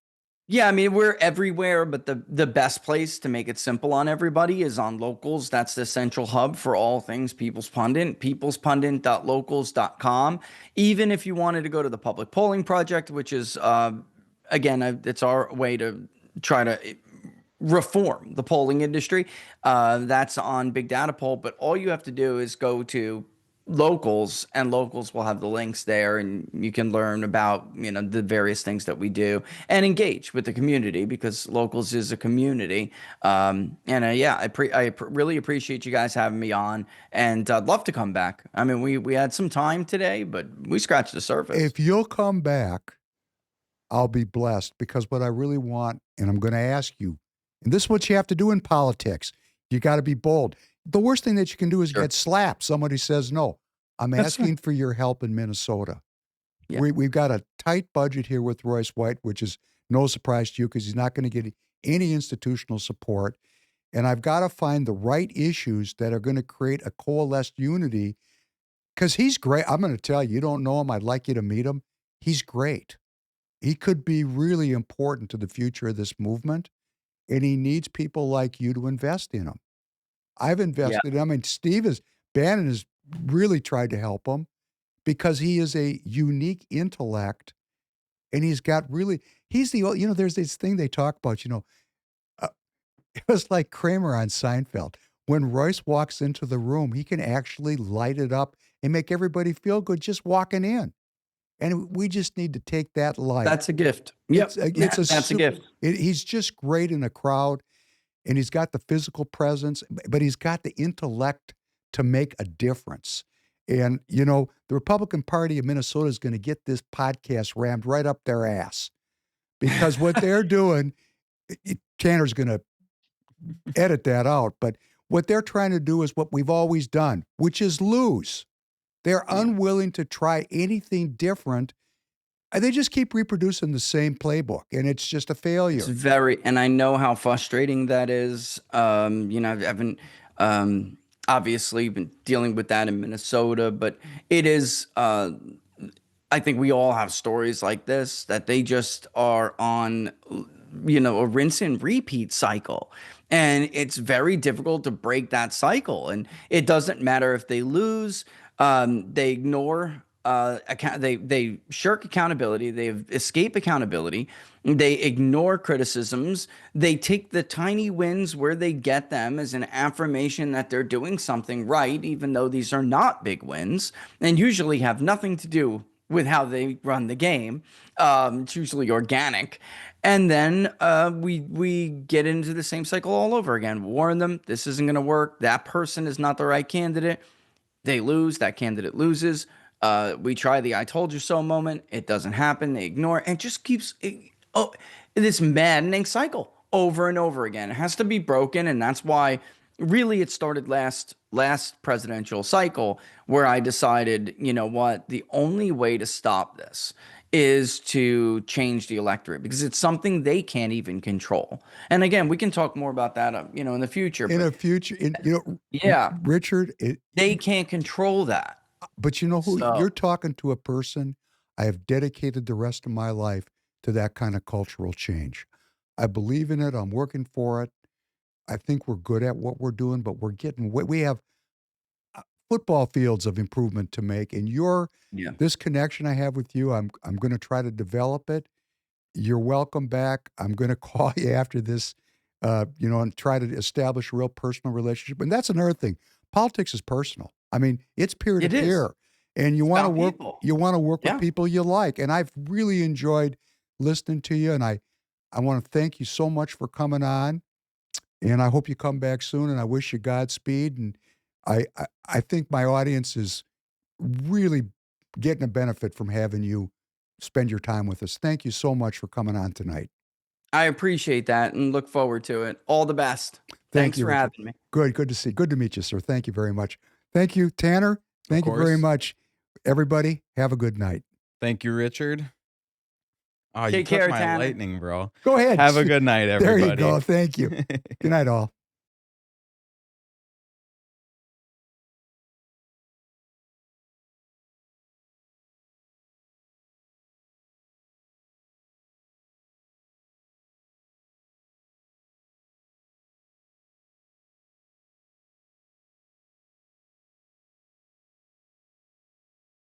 Yeah, I mean, we're everywhere, but the best place to make it simple on everybody is on Locals. That's the central hub for all things People's Pundit, peoplespundit.locals.com. Even if you wanted to go to the Public Polling Project, which is, again, it's our way to try to reform the polling industry. That's on Big Data Poll, but all you have to do is go to locals, and locals will have the links there, and you can learn about, you know, the various things that we do and engage with the community, because locals is a community. Yeah, really appreciate you guys having me on, and I'd love to come back. I mean, we had some time today, but we scratched the surface. If you'll come back, I'll be blessed, because what I really want, and I'm going to ask you, and this is what you have to do in politics. You got to be bold. The worst thing that you can do is get slapped. Somebody says no. I'm asking for your help in Minnesota. Yeah. We've got a tight budget here with Royce White, which is no surprise to you because he's not going to get any institutional support. And I've got to find the right issues that are going to create a coalesced unity, because he's great. I'm going to tell you, you don't know him. I'd like you to meet him. He's great. He could be really important to the future of this movement, and he needs people like you to invest in him. I've invested in him, and Bannon has really tried to help him because he is a unique intellect, and he's there's this thing they talk about, it was like Kramer on Seinfeld. When Royce walks into the room, he can actually light it up and make everybody feel good just walking in. And we just need to take that light. That's a gift. Yep. That's a gift. He's just great in a crowd, and he's got the physical presence, but he's got the intellect to make a difference. And, the Republican Party of Minnesota is going to get this podcast rammed right up their ass, because what they're doing, Tanner's going to edit that out, but what they're trying to do is what we've always done, which is lose. They're unwilling to try anything different. They just keep reproducing the same playbook, and it's just a failure. And I know how frustrating that is. I've been obviously been dealing with that in Minnesota, but it is. I think we all have stories like this, that they just are on, a rinse and repeat cycle. And it's very difficult to break that cycle. And it doesn't matter if they lose. They ignore they shirk accountability, they escape accountability, they ignore criticisms, they take the tiny wins where they get them as an affirmation that they're doing something right, even though these are not big wins, and usually have nothing to do with how they run the game. It's usually organic. And then we get into the same cycle all over again. Warn them, this isn't going to work. That person is not the right candidate. They lose. That candidate loses. We try the I told you so moment. It doesn't happen. They ignore it. And it just keeps this maddening cycle over and over again. It has to be broken. And that's why really it started last presidential cycle, where I decided, you know what, the only way to stop this is to change the electorate, because it's something they can't even control. And again, we can talk more about that, in the future. Richard, they can't control that. But you're talking to a person. I have dedicated the rest of my life to that kind of cultural change. I believe in it. I'm working for it. I think we're good at what we're doing, but we have football fields of improvement to make. And this connection I have with you, I'm going to try to develop it. You're welcome back. I'm going to call you after this, and try to establish a real personal relationship. And that's another thing. Politics is personal. I mean, it's peer to peer, and you want to work. You want to work with people you like. And I've really enjoyed listening to you. And I want to thank you so much for coming on. And I hope you come back soon. And I wish you Godspeed. And I think my audience is really getting a benefit from having you spend your time with us. Thank you so much for coming on tonight. I appreciate that and look forward to it. All the best. Thanks for having me. Good to meet you, sir. Thank you very much. Thank you, Tanner. Thank you very much. Everybody, have a good night. Thank you, Richard. Oh, Take you care, took my Tanner. lightning, bro. Go ahead. Have a good night, everybody. There you go. Thank you. Good night, all.